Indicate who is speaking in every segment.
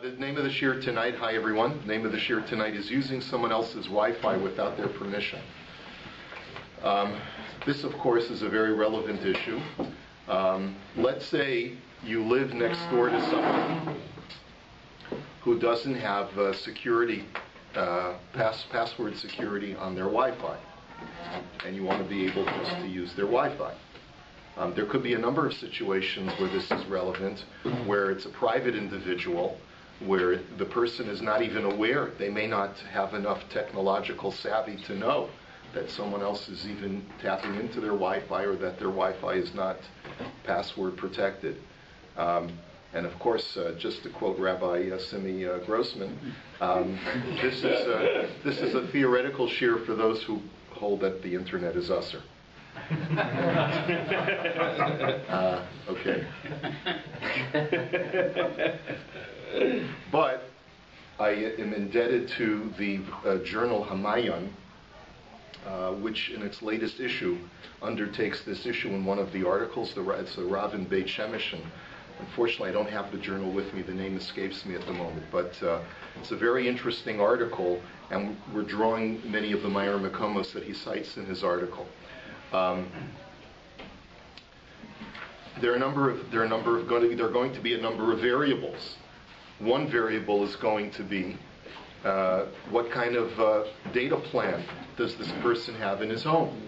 Speaker 1: The name of the shiur tonight, hi everyone, the name of the shiur tonight is using someone else's Wi-Fi without their permission. This, of course, is a very relevant issue. Let's say you live next door to someone who doesn't have security, password security on their Wi-Fi, and you want to be able just to use their Wi-Fi. There could be a number of situations where this is relevant, where it's a private individual, where the person is not even aware. They may not have enough technological savvy to know that someone else is even tapping into their Wi-Fi or that their Wi-Fi is not password protected. And of course, just to quote Rabbi Simi Grossman, this is a theoretical shiur for those who hold that the internet is usser. Okay. But I am indebted to the journal Hamayan, which in its latest issue undertakes this issue in one of the articles. It's a Rav in BAYT Shemesh. Unfortunately, I don't have the journal with me. The name escapes me at the moment. But it's a very interesting article, and we're drawing many of the Meir Mekomos that he cites in his article. There are going to be a number of variables. One variable is going to be what kind of data plan does this person have in his home?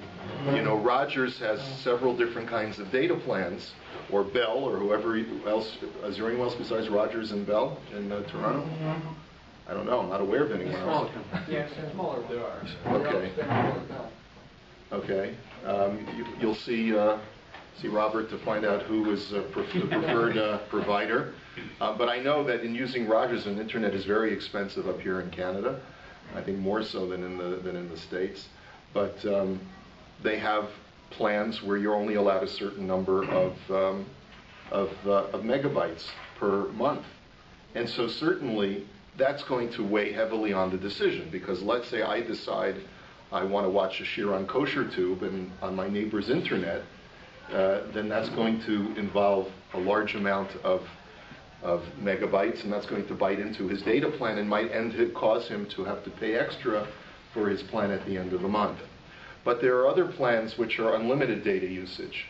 Speaker 1: You know, Rogers has several different kinds of data plans, or Bell, or whoever else. Is there anyone else besides Rogers and Bell in Toronto? I don't know. I'm not aware of anyone else.
Speaker 2: Yes, smaller there are.
Speaker 1: Okay. Okay. You'll see Robert to find out who is the preferred provider. But I know that in using Rogers, an internet is very expensive up here in Canada. I think more so than in the States. But they have plans where you're only allowed a certain number of megabytes per month, and so certainly that's going to weigh heavily on the decision. Because let's say I decide I want to watch a shiur on KosherTube and on my neighbor's internet, then that's going to involve a large amount of megabytes, and that's going to bite into his data plan and might cause him to have to pay extra for his plan at the end of the month. But there are other plans which are unlimited data usage,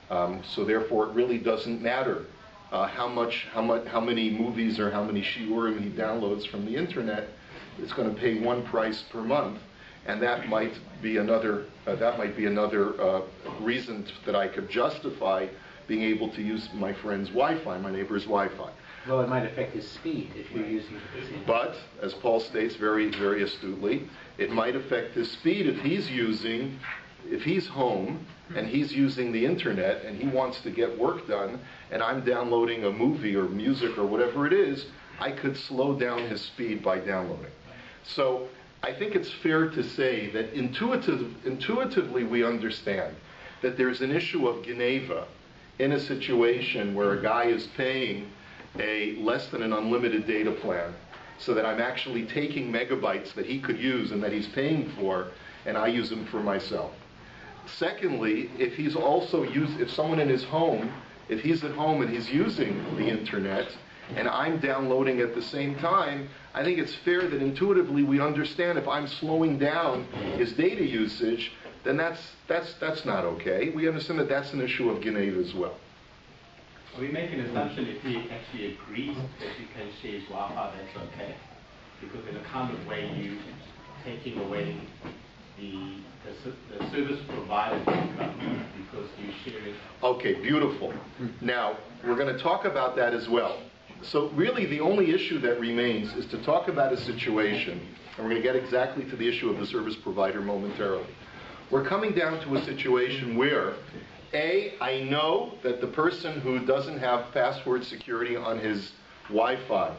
Speaker 1: so therefore it really doesn't matter how many movies or how many shiurim he downloads from the internet. It's going to pay one price per month. And that might be another reason that I could justify being able to use my friend's Wi-Fi, my neighbor's Wi-Fi.
Speaker 3: Well, it might affect his speed if you're using it at the same time.
Speaker 1: But, as Paul states very, very astutely, it might affect his speed if he's home and he's using the internet and he wants to get work done, and I'm downloading a movie or music or whatever it is, I could slow down his speed by downloading. So I think it's fair to say that intuitively we understand that there's an issue of Geneva in a situation where a guy is paying a less than an unlimited data plan, so that I'm actually taking megabytes that he could use and that he's paying for, and I use them for myself. Secondly, if someone in his home, if he's at home and he's using the internet, and I'm downloading at the same time, I think it's fair that intuitively we understand if I'm slowing down his data usage, then that's not okay. We understand that that's an issue of Geneva as well.
Speaker 4: We make an assumption if he actually agrees that you can share his Wi-Fi, that's okay. Because in a kind of way you taking away the service provider's income because you share it.
Speaker 1: Okay, beautiful. Now, we're going to talk about that as well. So really the only issue that remains is to talk about a situation, and we're going to get exactly to the issue of the service provider momentarily. We're coming down to a situation where, A, I know that the person who doesn't have password security on his Wi-Fi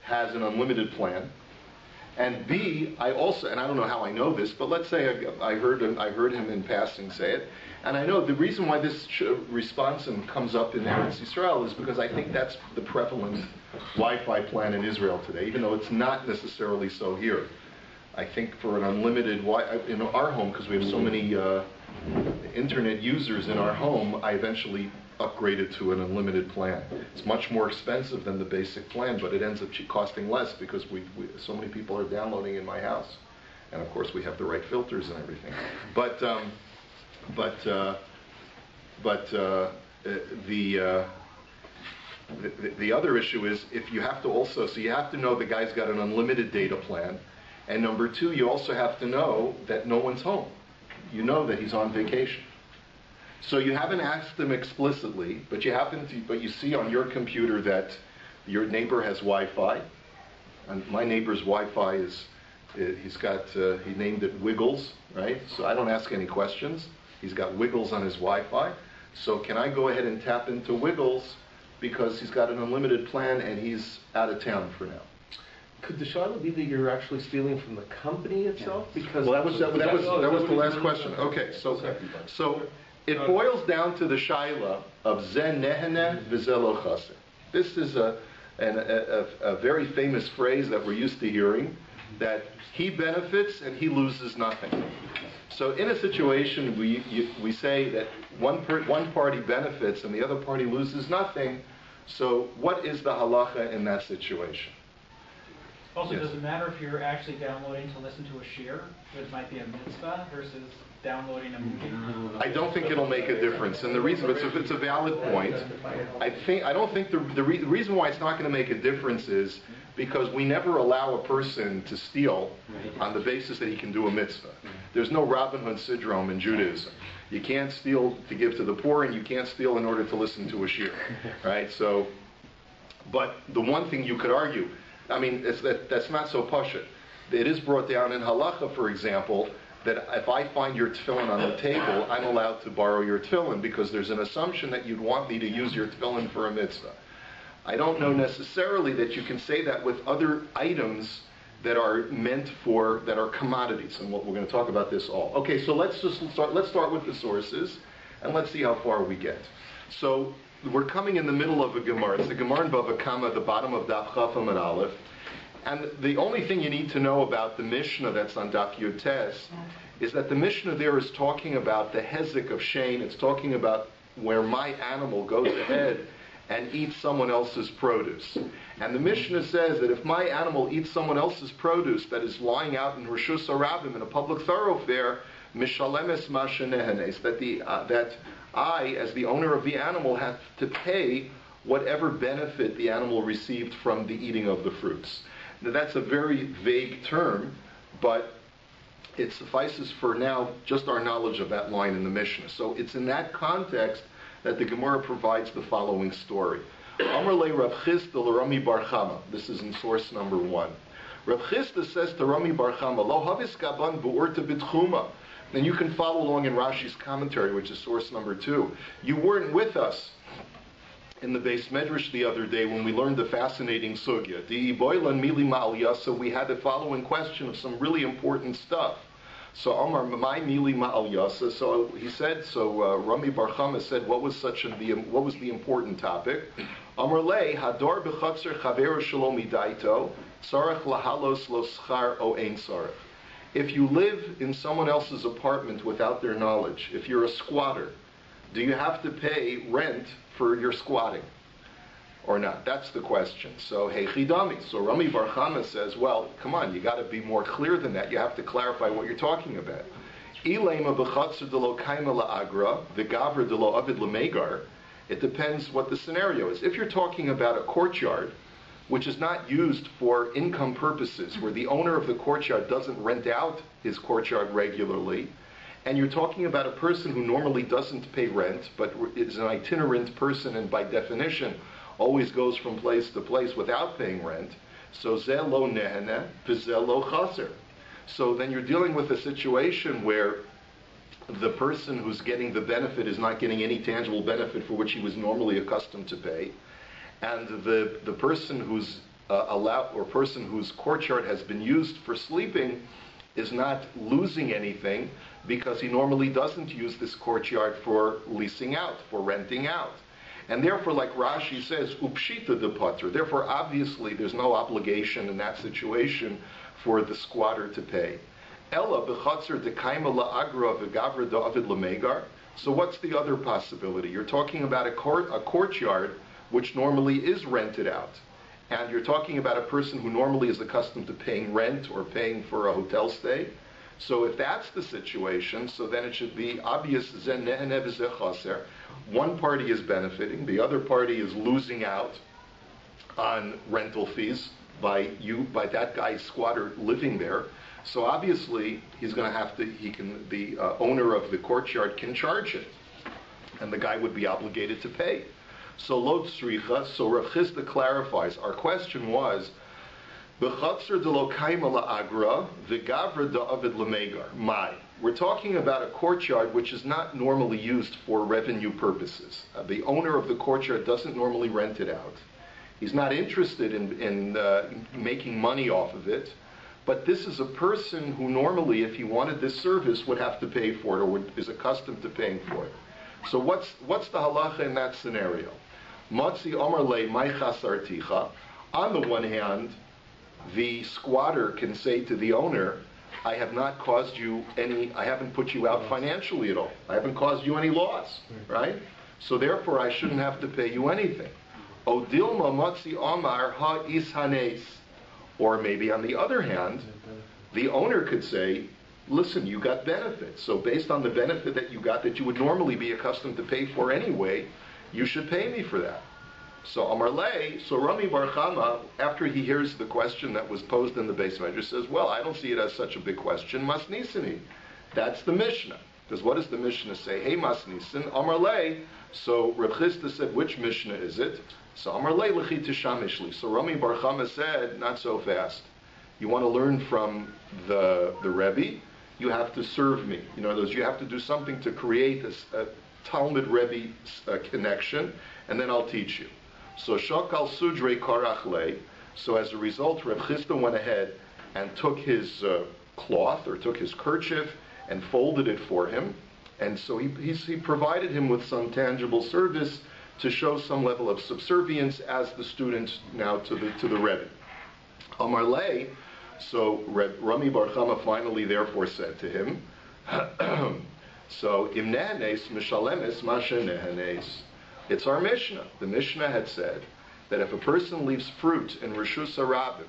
Speaker 1: has an unlimited plan, and B, I also, and I don't know how I know this, but let's say I heard him in passing say it, and I know the reason why this responsum comes up in Eretz Yisrael is because I think that's the prevalent Wi-Fi plan in Israel today, even though it's not necessarily so here. I think for an unlimited in our home, because we have so many internet users in our home, I eventually upgraded to an unlimited plan. It's much more expensive than the basic plan, but it ends up costing less because so many people are downloading in my house. And of course we have the right filters and everything. But the other issue is if you have to also, so you have to know the guy's got an unlimited data plan, and number two, you also have to know that no one's home. You know that he's on vacation. So you haven't asked him explicitly, but you see on your computer that your neighbor has Wi-Fi. And my neighbor's Wi-Fi he named it Wiggles, right? So I don't ask any questions. He's got Wiggles on his Wi-Fi. So can I go ahead and tap into Wiggles because he's got an unlimited plan and he's out of town for now?
Speaker 2: Could the shaila be that you're actually stealing from the company itself? Because
Speaker 1: that was the last question. Okay, so it boils down to the shaila of Zen Nehene V'Zeh Lo Chaser. This is a very famous phrase that we're used to hearing, that he benefits and he loses nothing. So in a situation we say that one party benefits and the other party loses nothing. So what is the halacha in that situation?
Speaker 5: Also, yes. Does it matter if you're actually downloading to listen to a shiur, which might be a mitzvah, versus downloading a movie?
Speaker 1: I don't think it'll make a difference, and the reason it's a valid point. I don't think the reason why it's not going to make a difference is because we never allow a person to steal on the basis that he can do a mitzvah. There's no Robin Hood syndrome in Judaism. You can't steal to give to the poor, and you can't steal in order to listen to a shiur, right? So, but the one thing you could argue, I mean, that's not so pashut. It is brought down in halacha, for example, that if I find your tefillin on the table, I'm allowed to borrow your tefillin because there's an assumption that you'd want me to use your tefillin for a mitzvah. I don't know necessarily that you can say that with other items that are that are commodities, and we're going to talk about this all. Okay, so let's start with the sources, and let's see how far we get. So we're coming in the middle of a Gemara. It's the Gemara in Bava Kama, the bottom of Daf Chaf Amud Aleph. And the only thing you need to know about the Mishnah that's on Daf Yud Tes is that the Mishnah there is talking about the hezek of Shein. It's talking about where my animal goes ahead and eats someone else's produce. And the Mishnah says that if my animal eats someone else's produce that is lying out in Rishus Harabim in a public thoroughfare, Mishalemes Masha Nehenes, that I, as the owner of the animal, have to pay whatever benefit the animal received from the eating of the fruits. Now, that's a very vague term, but it suffices for now just our knowledge of that line in the Mishnah. So it's in that context that the Gemara provides the following story. Amar le Rav Chisda l'Rami Bar Chama. This is in source number 1. Rav Chisda says to Rami Bar Chama, Lo havis gaban bu'urta b'tchuma. And you can follow along in Rashi's commentary, which is source number 2. You weren't with us in the Beis Medrash the other day when we learned the fascinating Sugya. We had the following question of some really important stuff. So Omar, my mili ma'al yasa. So he said. So Rami Bar Chama said, what was the important topic? Omar le hador b'chatzer chaver shalom idaito sarach lahalos lo schar o ein sarach. If you live in someone else's apartment without their knowledge, if you're a squatter, do you have to pay rent for your squatting or not? That's the question. So, hey chidami. So Rami Bar Chama says, well, come on, you got to be more clear than that. You have to clarify what you're talking about. Ilema b'chatzer de lo kaima la'agra, v'gavra de lo avid l'megar. It depends what the scenario is. If you're talking about a courtyard, which is not used for income purposes, where the owner of the courtyard doesn't rent out his courtyard regularly, and you're talking about a person who normally doesn't pay rent, but is an itinerant person and by definition always goes from place to place without paying rent, so zeh lo nehene, v'zeh lo chaser. So then you're dealing with a situation where the person who's getting the benefit is not getting any tangible benefit for which he was normally accustomed to pay, and the person who's person whose courtyard has been used for sleeping is not losing anything because he normally doesn't use this courtyard for leasing out, for renting out. And therefore, like Rashi says, upshita de patra. Therefore, obviously, there's no obligation in that situation for the squatter to pay. Ella b'chatzer de kaima la'agra v'gavra da'avid l'megar. So what's the other possibility? You're talking about a courtyard which normally is rented out. And you're talking about a person who normally is accustomed to paying rent or paying for a hotel stay. So if that's the situation, so then it should be obvious, one party is benefiting, the other party is losing out on rental fees by that guy's squatter living there. So obviously he's going to have to, the owner of the courtyard can charge it, and the guy would be obligated to pay. So Lo Tzricha, so Rav Chisda clarifies, our question was, B'chatzer de lo kaima la'agra, v'gavra da'avid l'megar. We're talking about a courtyard which is not normally used for revenue purposes. The owner of the courtyard doesn't normally rent it out. He's not interested in making money off of it. But this is a person who normally, if he wanted this service, would have to pay for it or is accustomed to paying for it. So what's the halacha in that scenario? Matzi Omar Le Mai Chasarticha. On the one hand, the squatter can say to the owner, I haven't put you out financially at all. I haven't caused you any loss, right? So therefore I shouldn't have to pay you anything. Odilma Matzi Omar Ha Ishanes. Or maybe on the other hand, the owner could say, listen, you got benefits. So based on the benefit that you got that you would normally be accustomed to pay for anyway, you should pay me for that. So Amar Lei, so Rami Bar Chama, after he hears the question that was posed in the Beis Medrash, says, well, I don't see it as such a big question. Masnisani. That's the Mishnah. Because what does the Mishnah say? Hey, Masnisan, Amar Lei. So Rav Chisda said, which Mishnah is it? So Amar Lei L'chi Tishamishli. So Rami Bar Chama said, not so fast. You want to learn from the Rebbe? You have to serve me. In other words, you have to do something to create a Talmud Rebbe connection, and then I'll teach you. So Shakal Sudre Karachle. So as a result, Rav Chisda went ahead and took his cloth, or took his kerchief, and folded it for him. And so he provided him with some tangible service to show some level of subservience as the student now to the Rebbe. Amar Lei, so Rami Bar Chama finally therefore said to him, so Im nehanes mishalemes masha nehanes. It's our Mishnah. The Mishnah had said that if a person leaves fruit in Rishus HaRabim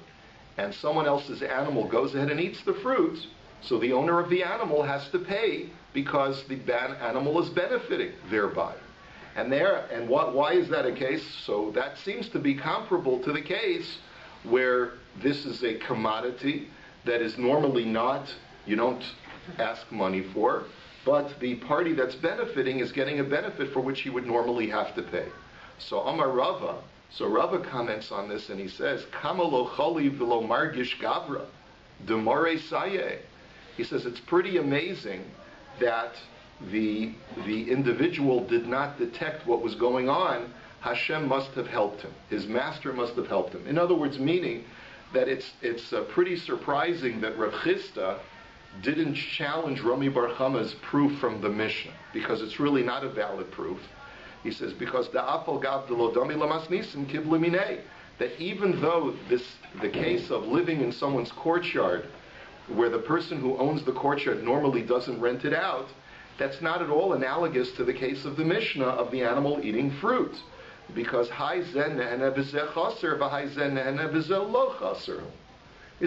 Speaker 1: and someone else's animal goes ahead and eats the fruit, so the owner of the animal has to pay because the animal is benefiting thereby. Why is that a case? So that seems to be comparable to the case where this is a commodity that is normally you don't ask money for, but the party that's benefiting is getting a benefit for which he would normally have to pay. So Amar Rava, so Rava comments on this and he says, Kama lo chali v'lo margish gavra, demare saye. He says it's pretty amazing that the individual did not detect what was going on. Hashem must have helped him. His master must have helped him. In other words, meaning that it's pretty surprising that Rav Chisda didn't challenge Rami Bar Chama's proof from the Mishnah, because it's really not a valid proof. He says, because that even though the case of living in someone's courtyard, where the person who owns the courtyard normally doesn't rent it out, that's not at all analogous to the case of the Mishnah of the animal eating fruit. Because He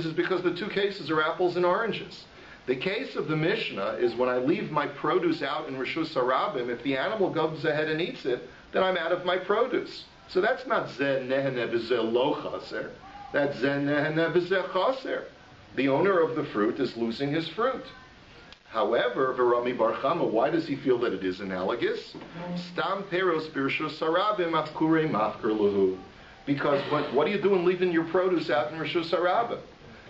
Speaker 1: says, because the two cases are apples and oranges. The case of the Mishnah is when I leave my produce out in Rishus HaRabim, if the animal goes ahead and eats it, then I'm out of my produce. So that's not Zeh Nehene V'Zeh Lo Chaser. That's Zeh Nehene V'Zeh Chaser. The owner of the fruit is losing his fruit. However, Rami Bar Chama, why does he feel that it is analogous? Stam Peros Birshus HaRabim Afkurei Mafker Lahu. Because what are you doing leaving your produce out in Rishus HaRabim?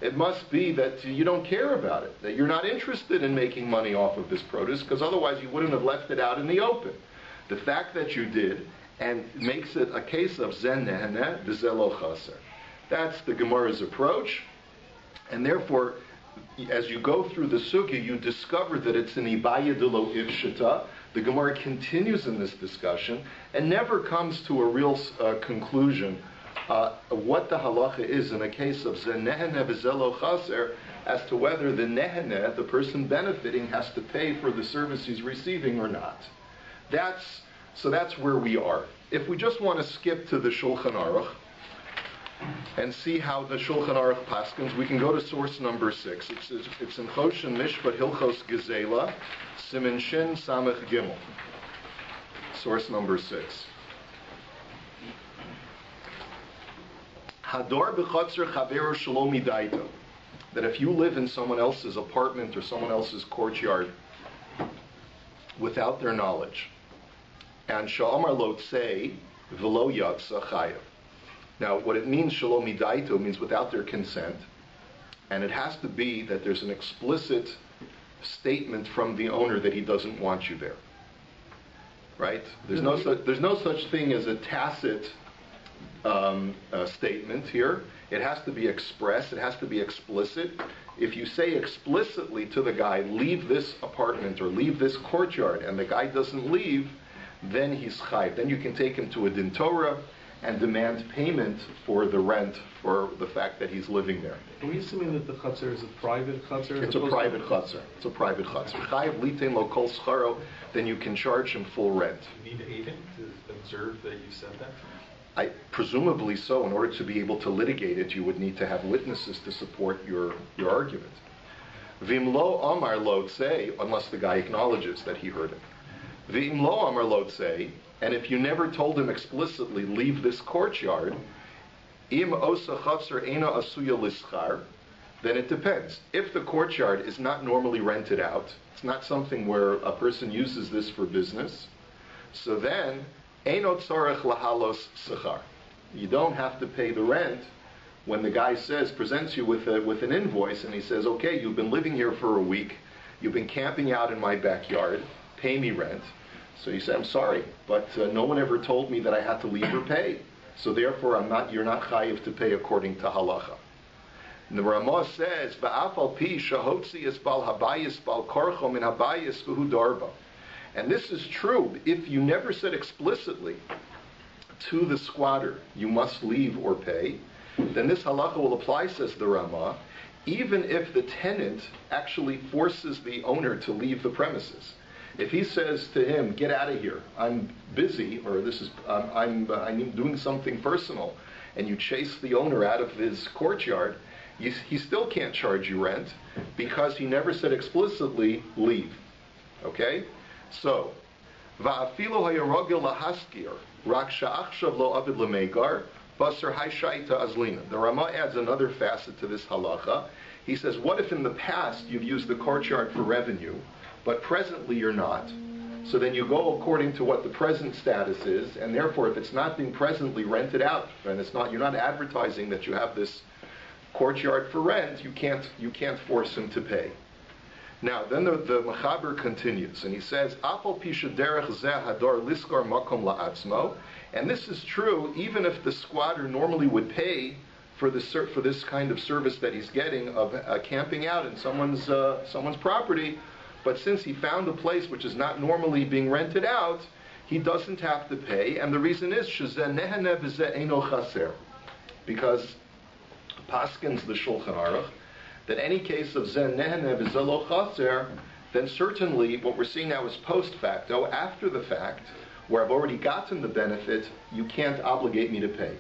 Speaker 1: It must be that you don't care about it, that you're not interested in making money off of this produce, because otherwise you wouldn't have left it out in the open. The fact that you did, and makes it a case of Zen Nehene V'Zeh Lo Chaser. That's the Gemara's approach, and therefore, as you go through the Sugya, you discover that it's an Ibaya de lo Ivshita. The Gemara continues in this discussion, and never comes to a real conclusion what the halacha is in a case of Zen Nehene V'Zeh Lo Chaser, as to whether the Nehene, the person benefiting, has to pay for the service he's receiving or not. That's where we are. If we just want to skip to the Shulchan Aruch and see how the Shulchan Aruch paskins, we can go to source number 6. It's in Choshen Mishpat Hilchos Gezela, Siman Shin Samech Gimel. Source number 6. Hador b'chotzer chaveru shelo midaito. That if you live in someone else's apartment or someone else's courtyard without their knowledge, and sha'amar lo tzei v'lo yatsa chayav. Now, what it means, shelo midaito, means without their consent, and it has to be that there's an explicit statement from the owner that he doesn't want you there. Right? There's no such thing as a tacit statement here. It has to be expressed. It has to be explicit. If you say explicitly to the guy, leave this apartment or leave this courtyard, and the guy doesn't leave, then he's chayv. Then you can take him to a din Torah and demand payment for the rent for the fact that he's living there.
Speaker 2: Are we assuming that the chutzner is a private chutzner?
Speaker 1: It's a private chutzner. It's a private chutzner. Chayv litain lo kol scharo, then you can charge him full rent.
Speaker 6: Do you need Aiden to observe that you said that?
Speaker 1: Presumably so. In order to be able to litigate it, you would need to have witnesses to support your argument. Vim lo amar lo tzei, unless the guy acknowledges that he heard it. Vim lo amar lo tzei, and if you never told him explicitly, leave this courtyard, im osa chatzer ena asuya lischar, then it depends. If the courtyard is not normally rented out, it's not something where a person uses this for business, so then Eino tzorech lahalos sechar. You don't have to pay the rent when the guy presents you with an invoice, and he says, okay, you've been living here for a week, you've been camping out in my backyard, pay me rent. So you say, I'm sorry, but no one ever told me that I had to leave or pay. So therefore, you're not chayiv to pay according to halacha. And the Ramah says, Va'afal pi shahotzi es bal habayis bal korcho min habayis v'hu darba. And this is true. If you never said explicitly to the squatter, you must leave or pay, then this halacha will apply, says the Ramah, even if the tenant actually forces the owner to leave the premises. If he says to him, get out of here, I'm busy, or I'm doing something personal, and you chase the owner out of his courtyard, he still can't charge you rent because he never said explicitly, leave. Okay? So, va'afilo hayarogil lahaskir, rak sha'achshav lo avid lemegar, basar hayshaita azlina. The Ramah adds another facet to this halacha. He says, what if in the past you've used the courtyard for revenue, but presently you're not? So then you go according to what the present status is, and therefore if it's not being presently rented out, and you're not advertising that you have this courtyard for rent, you can't force him to pay. Now, then the Mechaber continues, and he says, Afal pisha derech zeh hador liskar makom la'atzmo, and this is true even if the squatter normally would pay for this kind of service that he's getting of camping out in someone's property, but since he found a place which is not normally being rented out, he doesn't have to pay, and the reason is shezeh nehaneh v'zeh eino chaser, because paskins the Shulchan Aruch, that any case of zen nehaneh v'zeh lo chaser, then certainly what we're seeing now is post facto, after the fact, where I've already gotten the benefit, you can't obligate me to pay.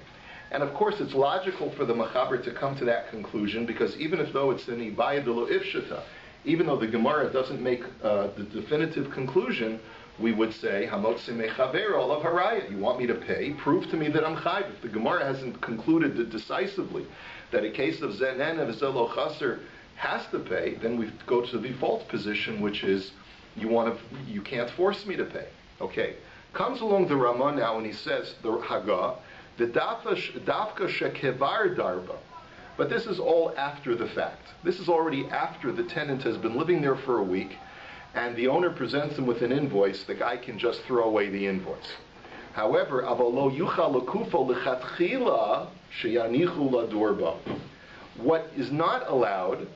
Speaker 1: And of course it's logical for the Mechaber to come to that conclusion, because even though it's an ibaya de lo ifshata, even though the Gemara doesn't make the definitive conclusion, we would say, Hamotzi mechaber olav haraya. You want me to pay? Prove to me that I'm chayv. If the Gemara hasn't concluded decisively that a case of zen nehaneh v'zeh lo chaser has to pay, then we go to the default position, which is you can't force me to pay. Okay. Comes along the Ramah now, and he says, the Haggah, the dafka shekevar darba. But this is all after the fact. This is already after the tenant has been living there for a week, and the owner presents him with an invoice. The guy can just throw away the invoice. However, avalo yuchal lekufo lechatchila sheyanichu ladorba. What is not allowed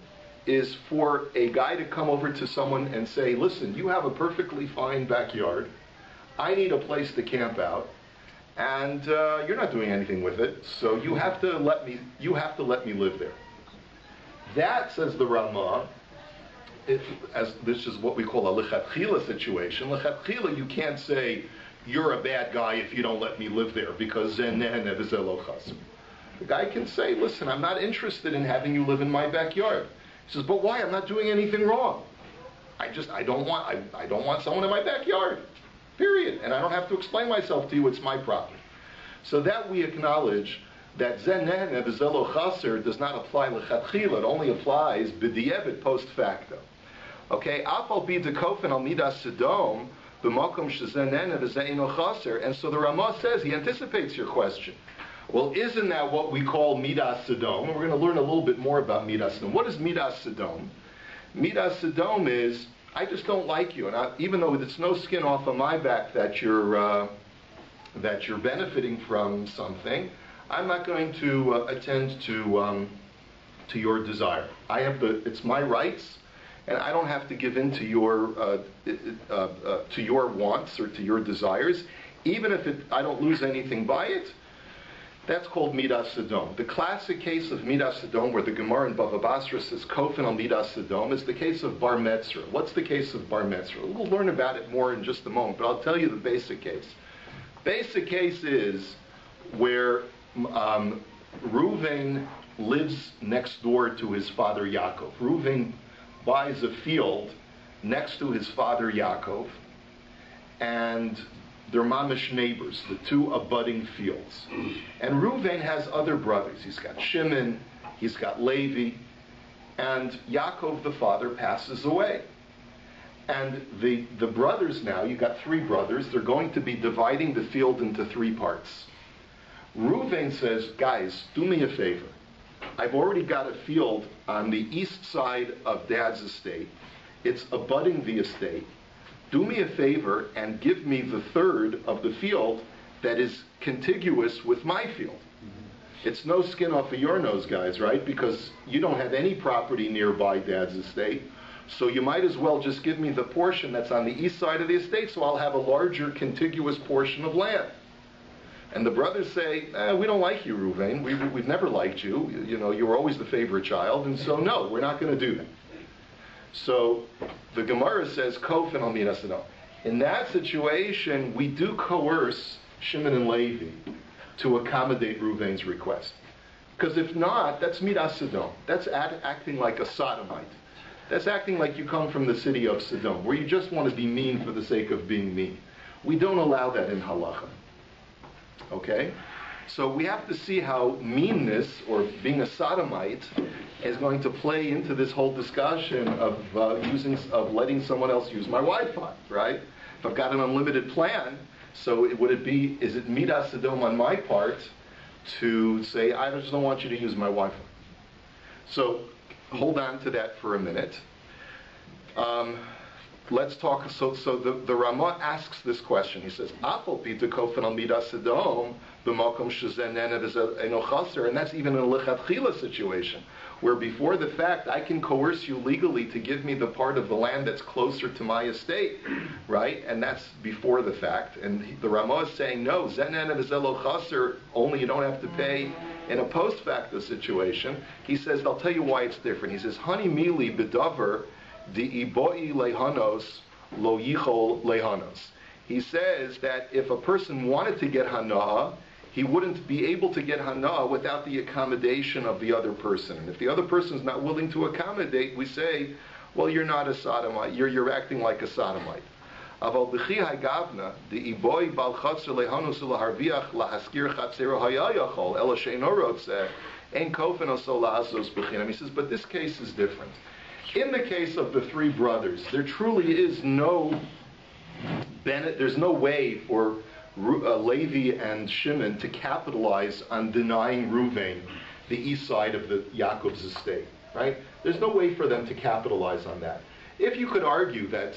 Speaker 1: is for a guy to come over to someone and say, listen, you have a perfectly fine backyard. I need a place to camp out, and you're not doing anything with it, so you have to let me live there. That, says the Ramah, as this is what we call a lechatchila situation. Lechatchila, you can't say, you're a bad guy if you don't let me live there, because zen neheneh v'zeh lo chaser. The guy can say, listen, I'm not interested in having you live in my backyard. He says, but why? I'm not doing anything wrong. I don't want someone in my backyard. Period. And I don't have to explain myself to you, it's my property. So that we acknowledge that zen neheneh v'zeh lo chaser does not apply lechatchila, it only applies b'di'evet post facto. Okay, afal bi dekofen al midas sedom b'makom shezen neheneh v'zeh eino chaser. And so the Ramah says, he anticipates your question. Well, isn't that what we call midas sedom? And we're going to learn a little bit more about midas sedom. What is midas sedom? Midas sedom is, I just don't like you, and even though it's no skin off of my back that you're benefiting from something, I'm not going to attend to your desire. It's my rights, and I don't have to give in to your wants or to your desires, even if I don't lose anything by it. That's called midas sedom. The classic case of midas sedom, where the Gemara in Bava Basra says kofen al midas sedom, is the case of bar mitzvah. What's the case of bar mitzvah? We'll learn about it more in just a moment, but I'll tell you the basic case. Basic case is where Reuven lives next door to his father Yaakov. Reuven buys a field next to his father Yaakov, and they're mamish neighbors, the two abutting fields. And Reuven has other brothers. He's got Shimon, he's got Levi, and Yaakov the father passes away. And the brothers now, you've got three brothers, they're going to be dividing the field into three parts. Reuven says, guys, do me a favor. I've already got a field on the east side of Dad's estate. It's abutting the estate. Do me a favor and give me the third of the field that is contiguous with my field. It's no skin off of your nose, guys, right? Because you don't have any property nearby Dad's estate. So you might as well just give me the portion that's on the east side of the estate, so I'll have a larger contiguous portion of land. And the brothers say, we don't like you, Reuven. We've never liked you. You know, you were always the favorite child, and so no, we're not going to do that. So the Gemara says, kofen al midas sedom. In that situation, we do coerce Shimon and Levi to accommodate Reuven's request. Because if not, that's midas sedom. That's acting like a sodomite. That's acting like you come from the city of Sodom, where you just want to be mean for the sake of being mean. We don't allow that in halacha. Okay? So we have to see how meanness, or being a sodomite, is going to play into this whole discussion of letting someone else use my Wi-Fi, right? If I've got an unlimited plan, so is it midas sedom on my part to say, I just don't want you to use my Wi-Fi? So hold on to that for a minute. Let's talk. So the Ramah asks this question. He says, "Afal pita kofen al midas sedom b'makom shezen neheneh v'zeh eino chaser," and that's even in a lechatchila situation, where before the fact I can coerce you legally to give me the part of the land that's closer to my estate, right? And that's before the fact. And the Ramah is saying, no, zen neheneh v'zeh lo chaser, only you don't have to pay. In a post facto situation, he says, I'll tell you why it's different. He says, Hani mili bedavar di iboi lehanos lo yichol lehanos. He says that if a person wanted to get hana'ah, he wouldn't be able to get hana'ah without the accommodation of the other person. And if the other person is not willing to accommodate, we say, well, you're not a sodomite. You're acting like a sodomite. Aval b'chi hagavna the iboy bal chatzer lehanus laharviach lahaskir chatzero hayayachol ela she'eno rotzeh ein kofen oso la'asos b'chinam. He says, but this case is different. In the case of the three brothers, there truly is there's no way for Levi and Shimon to capitalize on denying Reuven the east side of the Yaakov's estate, right? There's no way for them to capitalize on that. If you could argue that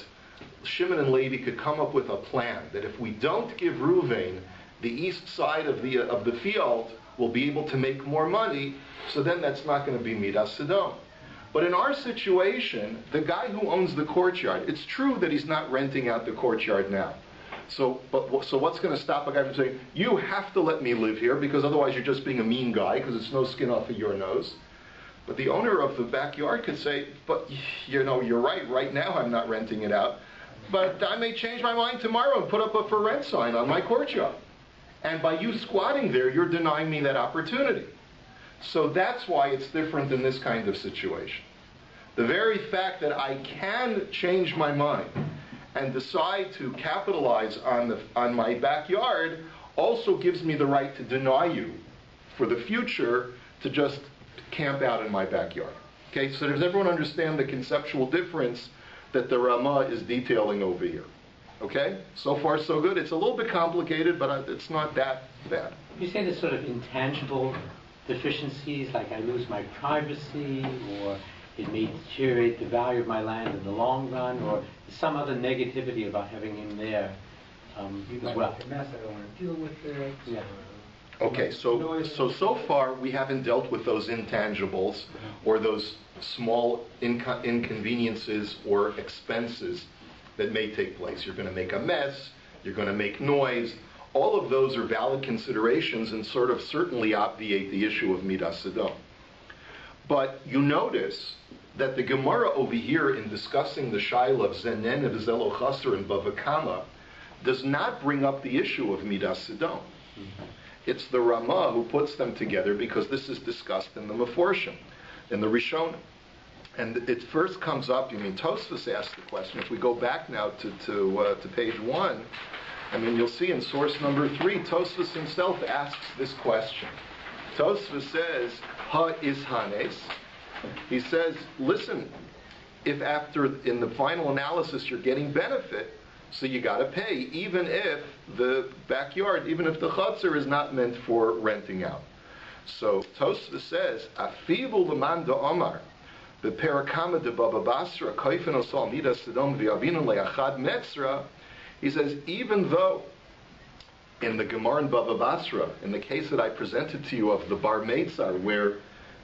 Speaker 1: Shimon and Levi could come up with a plan that if we don't give Reuven the east side of the field, we'll be able to make more money, so then that's not going to be midas sedom. But in our situation, the guy who owns the courtyard, it's true that he's not renting out the courtyard now. So what's going to stop a guy from saying, you have to let me live here, because otherwise you're just being a mean guy, because it's no skin off of your nose. But the owner of the backyard could say, but you're right, right now I'm not renting it out, but I may change my mind tomorrow and put up a for rent sign on my courtyard. And by you squatting there, you're denying me that opportunity. So that's why it's different in this kind of situation. The very fact that I can change my mind and decide to capitalize on my backyard also gives me the right to deny you for the future to just camp out in my backyard. Okay, so does everyone understand the conceptual difference that the Ramah is detailing over here? Okay, so far so good. It's a little bit complicated, but it's not that bad.
Speaker 3: You say there's sort of intangible deficiencies, like I lose my privacy, or it may deteriorate the value of my land in the long run, or some other negativity about having him there as well.
Speaker 7: A mess, I don't want to deal with it.
Speaker 3: Yeah.
Speaker 1: Okay, so far we haven't dealt with those intangibles or those small inconveniences or expenses that may take place. You're going to make a mess, you're going to make noise. All of those are valid considerations and sort of certainly obviate the issue of Midas Sodom. But you notice that the Gemara over here in discussing the Shaila of Zenen of Zelo Chaser and Bava Kama does not bring up the issue of Midas Sodom. It's the Ramah who puts them together because this is discussed in the Meforshim, in the Rishonim. And it first comes up, Tosfos asked the question. If we go back now to page 1, you'll see in source number 3, Tosfos himself asks this question. Tosfos says, Ha is hanes. He says, listen, if in the final analysis you're getting benefit, so you got to pay, even if the backyard, even if the chutzner is not meant for renting out. So Tosfos says, Afivu l'man da'omar, b'perakama de Baba Basra, koifen osal midas sedom v'yavinu le'achad metzra. He says, even though in the Gemara in Baba Basra, in the case that I presented to you of the Bar Meitzar, where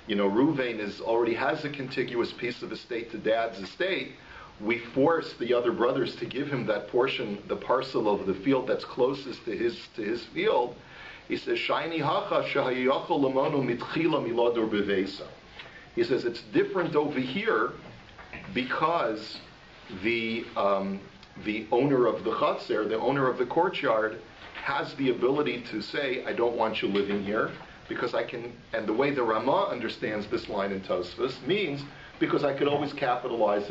Speaker 1: Ruvain already has a contiguous piece of estate to Dad's estate, we force the other brothers to give him that portion, the parcel of the field that's closest to his field. He says, "Shaini hacha shehayachol lamonu mitchila milador bevesa." He says it's different over here because the owner of the chutzner, the owner of the courtyard, has the ability to say, "I don't want you living here because I can." And the way the Ramah understands this line in Tosfos means, because I could always capitalize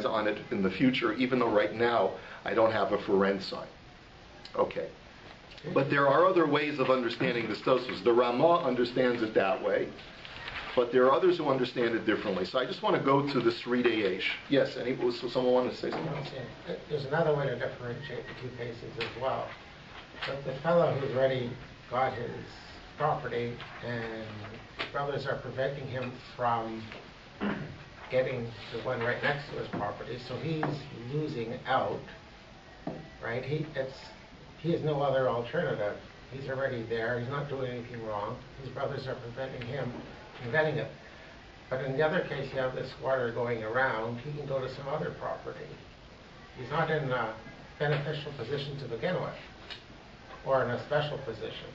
Speaker 1: on it in the future, even though right now I don't have a for rent sign. Okay. But there are other ways of understanding this Tosfos. The Ramah understands it that way, but there are others who understand it differently. So I just want to go to the Sridei Eish. Yes, so someone want to say something else?
Speaker 8: There's another way to differentiate the two cases as well. But the fellow who's already got his property and brothers are preventing him from getting the one right next to his property, so he's losing out, right? He has no other alternative. He's already there. He's not doing anything wrong. His brothers are preventing him from getting it. But in the other case, you have this squatter going around. He can go to some other property. He's not in a beneficial position to begin with, or in a special position.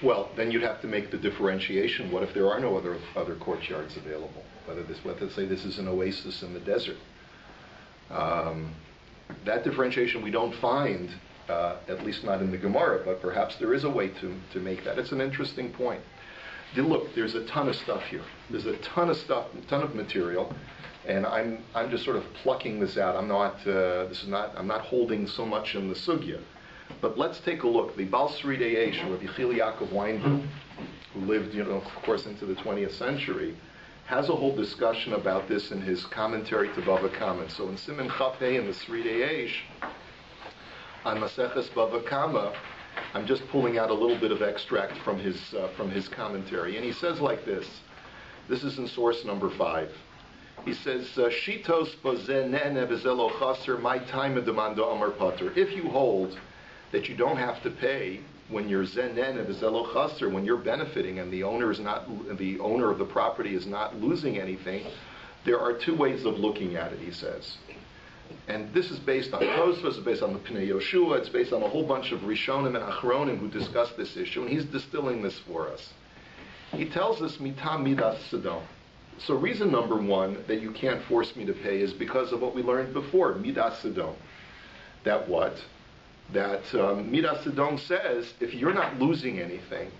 Speaker 1: Well, then you'd have to make the differentiation. What if there are no other courtyards available? Let's say this is an oasis in the desert. That differentiation we don't find, at least not in the Gemara, but perhaps there is a way to make that. It's an interesting point. Look, there's a ton of stuff here. There's a ton of stuff, a ton of material, and I'm just sort of plucking this out. I'm not holding so much in the Sugya. But let's take a look. The Baal Sridei Eish, Rabbi Chili Yaakov Weinberg, who lived, of course, into the 20th century, has a whole discussion about this in his commentary to Bava Kama. So in Siman Chafei in the Sridei Eish, on Maseches Bava Kama, I'm just pulling out a little bit of extract from his commentary, and he says like this. This is in source number 5. He says, "Shitos bozen nene v'zelo chaser my time demanda amar pater." If you hold that you don't have to pay when you're zenen and zelo chaser, when you're benefiting and the owner of the property is not losing anything, there are two ways of looking at it, he says. And this is based on Tosfos, it's based on the Pnei Yoshua, it's based on a whole bunch of Rishonim and Achronim who discuss this issue, and he's distilling this for us. He tells us mitam midas sedom. So reason number one that you can't force me to pay is because of what we learned before, midas sedom. That what? That midas sedom says if you're not losing anything,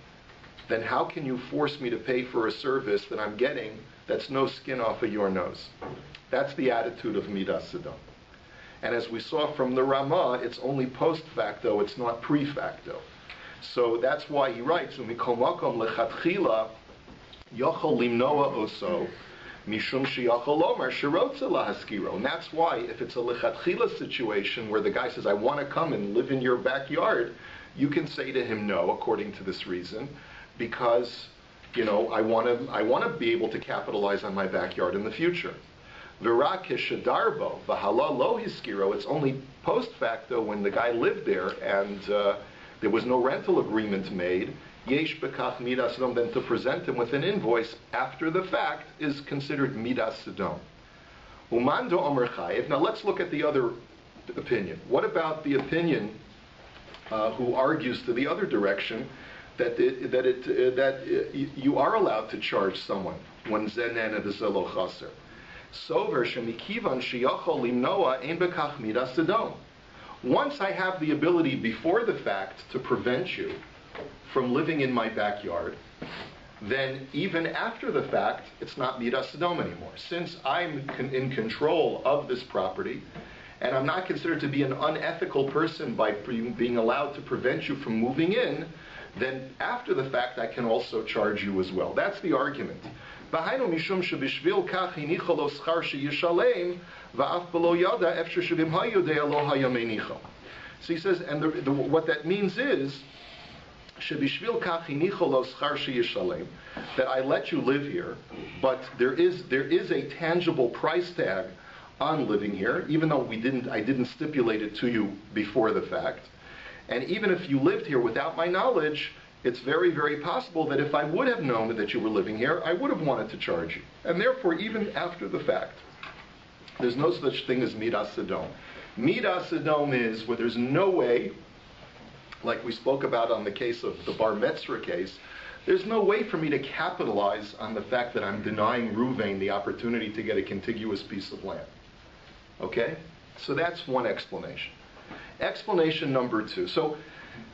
Speaker 1: then how can you force me to pay for a service that I'm getting that's no skin off of your nose? That's the attitude of midas sedom. And as we saw from the Ramah, it's only post facto, it's not pre facto. So that's why he writes, "Umikol makom lechatchila yochol limnoa oso mishum sheyachol lomar sherotze lahaskiro." And that's why, if it's a lechatchila situation where the guy says, "I want to come and live in your backyard," you can say to him no, according to this reason, because I want to be able to capitalize on my backyard in the future. V'rak hishadarbo v'hala lo hiskiro. It's only post facto when the guy lived there and there was no rental agreement made. Yesh bekach midas sedom. Then to present him with an invoice after the fact is considered midas sedom. Umando omer chayev. Now let's look at the other opinion. What about the opinion who argues to the other direction that you are allowed to charge someone when zenen v'zelo chaser? Sover shemikivan sheyachol limnoa ein bekach midas sedom. Once I have the ability before the fact to prevent you from living in my backyard, then even after the fact, it's not midas sedom anymore. Since I'm in control of this property, and I'm not considered to be an unethical person by being allowed to prevent you from moving in, then after the fact I can also charge you as well. That's the argument. So he says, and what that means is that I let you live here, but there is a tangible price tag on living here, even though I didn't stipulate it to you before the fact. And even if you lived here without my knowledge, it's very, very possible that if I would have known that you were living here, I would have wanted to charge you. And therefore, even after the fact, there's no such thing as midas sedom. Midas sedom is where there's no way, like we spoke about on the case of the bar mitzvah case, there's no way for me to capitalize on the fact that I'm denying Ruvain the opportunity to get a contiguous piece of land. Okay? So that's one explanation. Explanation number two. So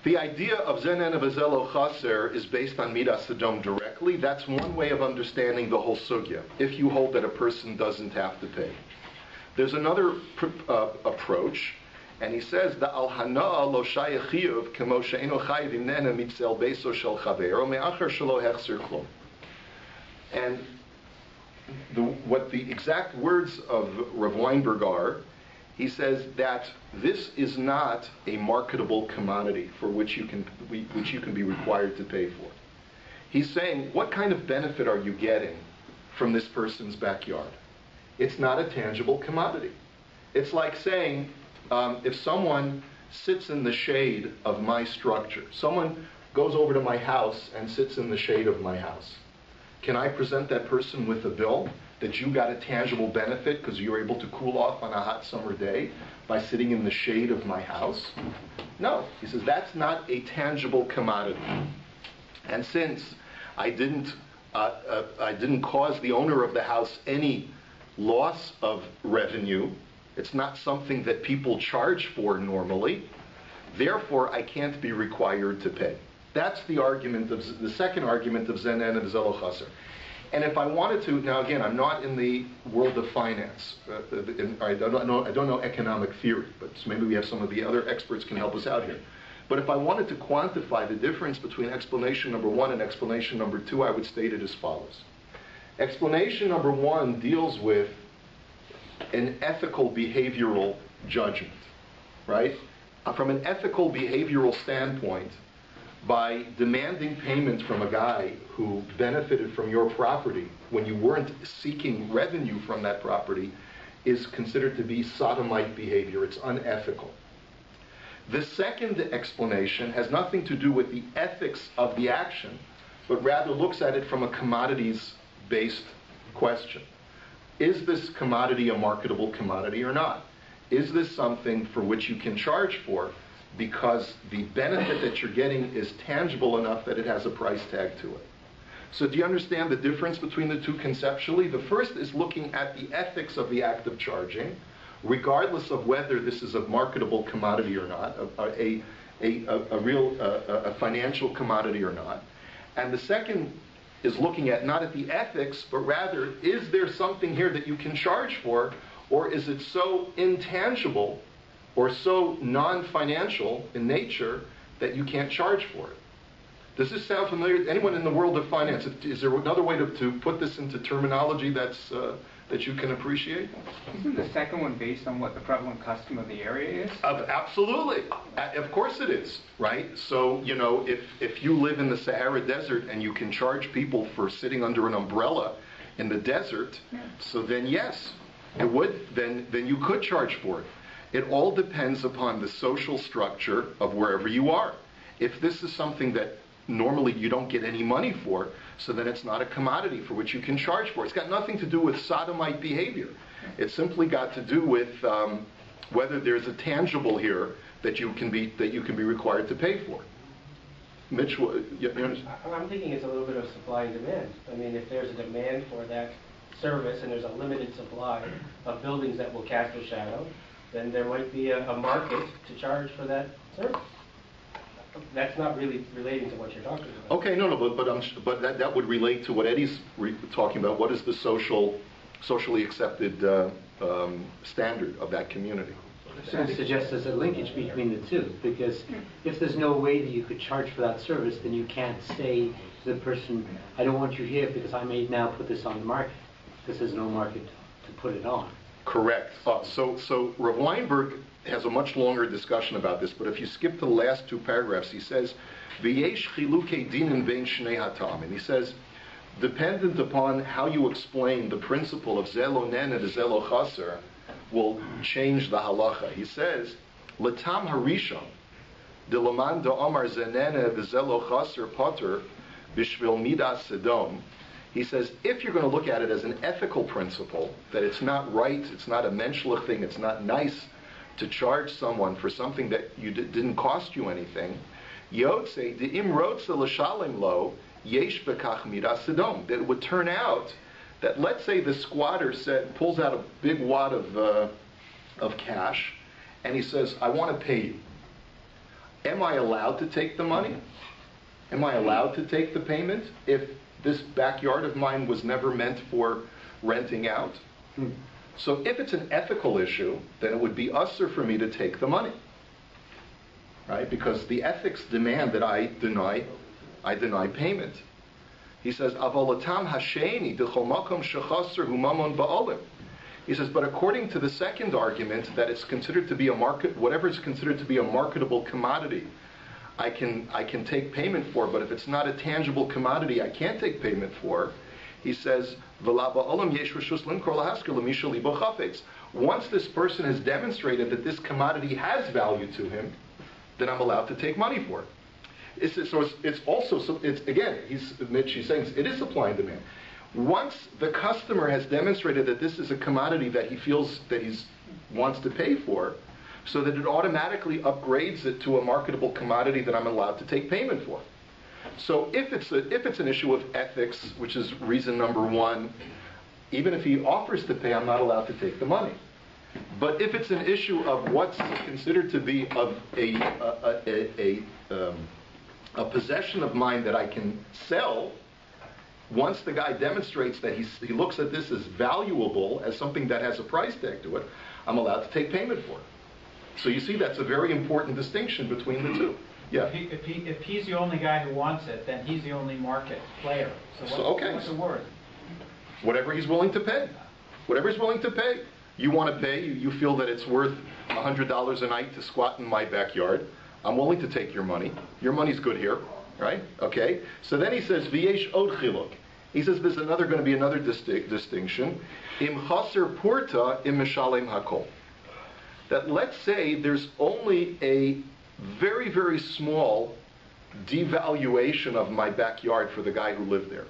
Speaker 1: the idea of zenen v'zelo chaser is based on midas sedom directly. That's one way of understanding the whole sugya, if you hold that a person doesn't have to pay. There's another approach, and he says the al hana lo shayach chiyuv kemo she'eno chayiv imnena mitzel beso shel chavero me'achar shelo hechser klum. And what the exact words of Rav Weinberg are, he says that this is not a marketable commodity for which you can be required to pay for. He's saying, what kind of benefit are you getting from this person's backyard? It's not a tangible commodity. It's like saying, if someone sits in the shade of my structure, someone goes over to my house and sits in the shade of my house, can I present that person with a bill that you got a tangible benefit because you were able to cool off on a hot summer day by sitting in the shade of my house? No. He says that's not a tangible commodity. And since I didn't cause the owner of the house any loss of revenue, it's not something that people charge for normally, therefore I can't be required to pay. That's the argument of the second argument of zenen and v'zelo chaser. And if I wanted to, now again, I'm not in the world of finance. I don't know economic theory, but maybe we have some of the other experts can help us out here. But if I wanted to quantify the difference between explanation number one and explanation number two, I would state it as follows. Explanation number one deals with an ethical behavioral judgment, right? From an ethical behavioral standpoint, by demanding payment from a guy who benefited from your property when you weren't seeking revenue from that property is considered to be sodomite behavior. It's unethical. The second explanation has nothing to do with the ethics of the action, but rather looks at it from a commodities-based question. Is this commodity a marketable commodity or not? Is this something for which you can charge for because the benefit that you're getting is tangible enough that it has a price tag to it? So do you understand the difference between the two conceptually? The first is looking at the ethics of the act of charging, regardless of whether this is a marketable commodity or not, a financial commodity or not. And the second is looking at not at the ethics, but rather, is there something here that you can charge for, or is it so intangible or so non-financial in nature that you can't charge for it? Does this sound familiar? Anyone in the world of finance, is there another way to put this into terminology that you can appreciate?
Speaker 9: Isn't the second one based on what the prevalent custom of the area is?
Speaker 1: Absolutely. Of course it is, right? So, if you live in the Sahara Desert and you can charge people for sitting under an umbrella in the desert, so then yes, it would, then you could charge for it. It all depends upon the social structure of wherever you are. If this is something that normally you don't get any money for, so then it's not a commodity for which you can charge for. It's got nothing to do with sodomite behavior. It's simply got to do with whether there's a tangible here that you can be required to pay for. Mitch, you understand?
Speaker 2: I'm thinking it's a little bit of supply and demand. I mean, if there's a demand for that service and there's a limited supply of buildings that will cast a shadow, then there might be a market to charge for that service. That's not really relating to what you're talking about.
Speaker 1: Okay, no, but that would relate to what Eddie's talking about. What is the socially accepted standard of that community?
Speaker 3: So I suggest there's a linkage between the two, because if there's no way that you could charge for that service, then you can't say to the person, I don't want you here because I may now put this on the market, because there's no market to put it on.
Speaker 1: Correct. So Rav Weinberg has a much longer discussion about this, but if you skip to the last two paragraphs, he says, V'yesh chilukei dinin bein shnei hatam, and he says, dependent upon how you explain the principle of zelo nen and zelo chaser, will change the halacha. He says, L'tam harishon, Dilaman da'omar zenene v'zelo chaser potter b'shvil midas sedom. He says, if you're going to look at it as an ethical principle, that it's not right, it's not a menschlich thing, it's not nice to charge someone for something that didn't cost you anything, Yotze de'im rotze l'shalem lo yesh bekach midas sedom. That it would turn out that, let's say the squatter pulls out a big wad of cash, and he says, I want to pay you. Am I allowed to take the money? Am I allowed to take the payment if this backyard of mine was never meant for renting out? So if it's an ethical issue, then it would be usher for me to take the money, right? Because the ethics demand that I deny payment. He says, Avolatam hasheni d'chol makom shechaser hu mamon ba'olim. He says, but according to the second argument, that it's considered to be a market, whatever is considered to be a marketable commodity, I can take payment for, but if it's not a tangible commodity, I can't take payment for. He says, once this person has demonstrated that this commodity has value to him, then I'm allowed to take money for it. It's again, Mitch, he's saying it is supply and demand. Once the customer has demonstrated that this is a commodity that he feels that he wants to pay for, so that it automatically upgrades it to a marketable commodity that I'm allowed to take payment for. So if it's an issue of ethics, which is reason number one, even if he offers to pay, I'm not allowed to take the money. But if it's an issue of what's considered to be of a possession of mine that I can sell, once the guy demonstrates that he looks at this as valuable, as something that has a price tag to it, I'm allowed to take payment for it. So you see, that's a very important distinction between the two. Yeah.
Speaker 5: If he's the only guy who wants it, then he's the only market player. So what's the word?
Speaker 1: Whatever he's willing to pay. Whatever he's willing to pay. You want to pay, you feel that it's worth $100 a night to squat in my backyard. I'm willing to take your money. Your money's good here, right? Okay? So then he says, V'yesh od chiluk. He says there's going to be another distinction. Im chaser purta im mishalem hakol. That let's say there's only a very, very small devaluation of my backyard for the guy who lived there.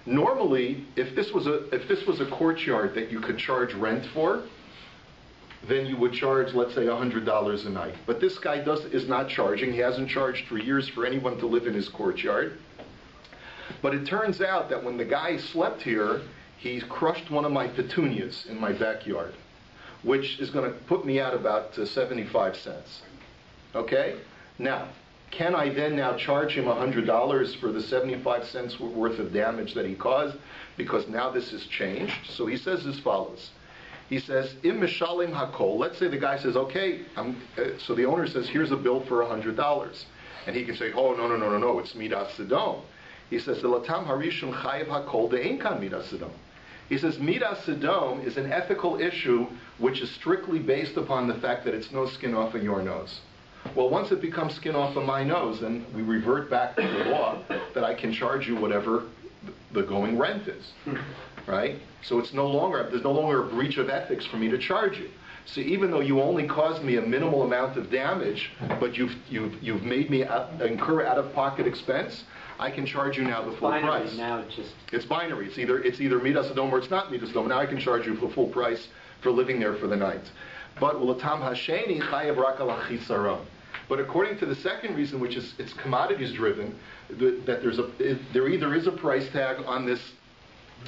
Speaker 1: Normally, if this was a courtyard that you could charge rent for, then you would charge, let's say, $100 a night. But this guy is not charging. He hasn't charged for years for anyone to live in his courtyard. But it turns out that when the guy slept here, he crushed one of my petunias in my backyard, which is going to put me out about 75 cents. Okay? Now, can I then now charge him $100 for the 75 cents worth of damage that he caused? Because now this has changed. So he says as follows. He says, Im mishalim hakol. Let's say the guy says, okay, so the owner says, here's a bill for $100. And he can say, oh, no, it's midas sedom. He says, Latam harishon chayiv hakol de'ein kan midas sedom. He says, midas sedom is an ethical issue which is strictly based upon the fact that it's no skin off of your nose. Well, once it becomes skin off of my nose, then we revert back to the law that I can charge you whatever the going rent is, right? So there's no longer a breach of ethics for me to charge you. So even though you only caused me a minimal amount of damage, but you've made me incur out-of-pocket expense, I can charge you now the full price.
Speaker 3: Now
Speaker 1: it's binary. It's either midas adom or it's not midas adom. Now I can charge you the full price for living there for the night. But ulatam hasheni chayav rak al chisaron. But according to the second reason, which is it's commodities driven, that there either is a price tag on this,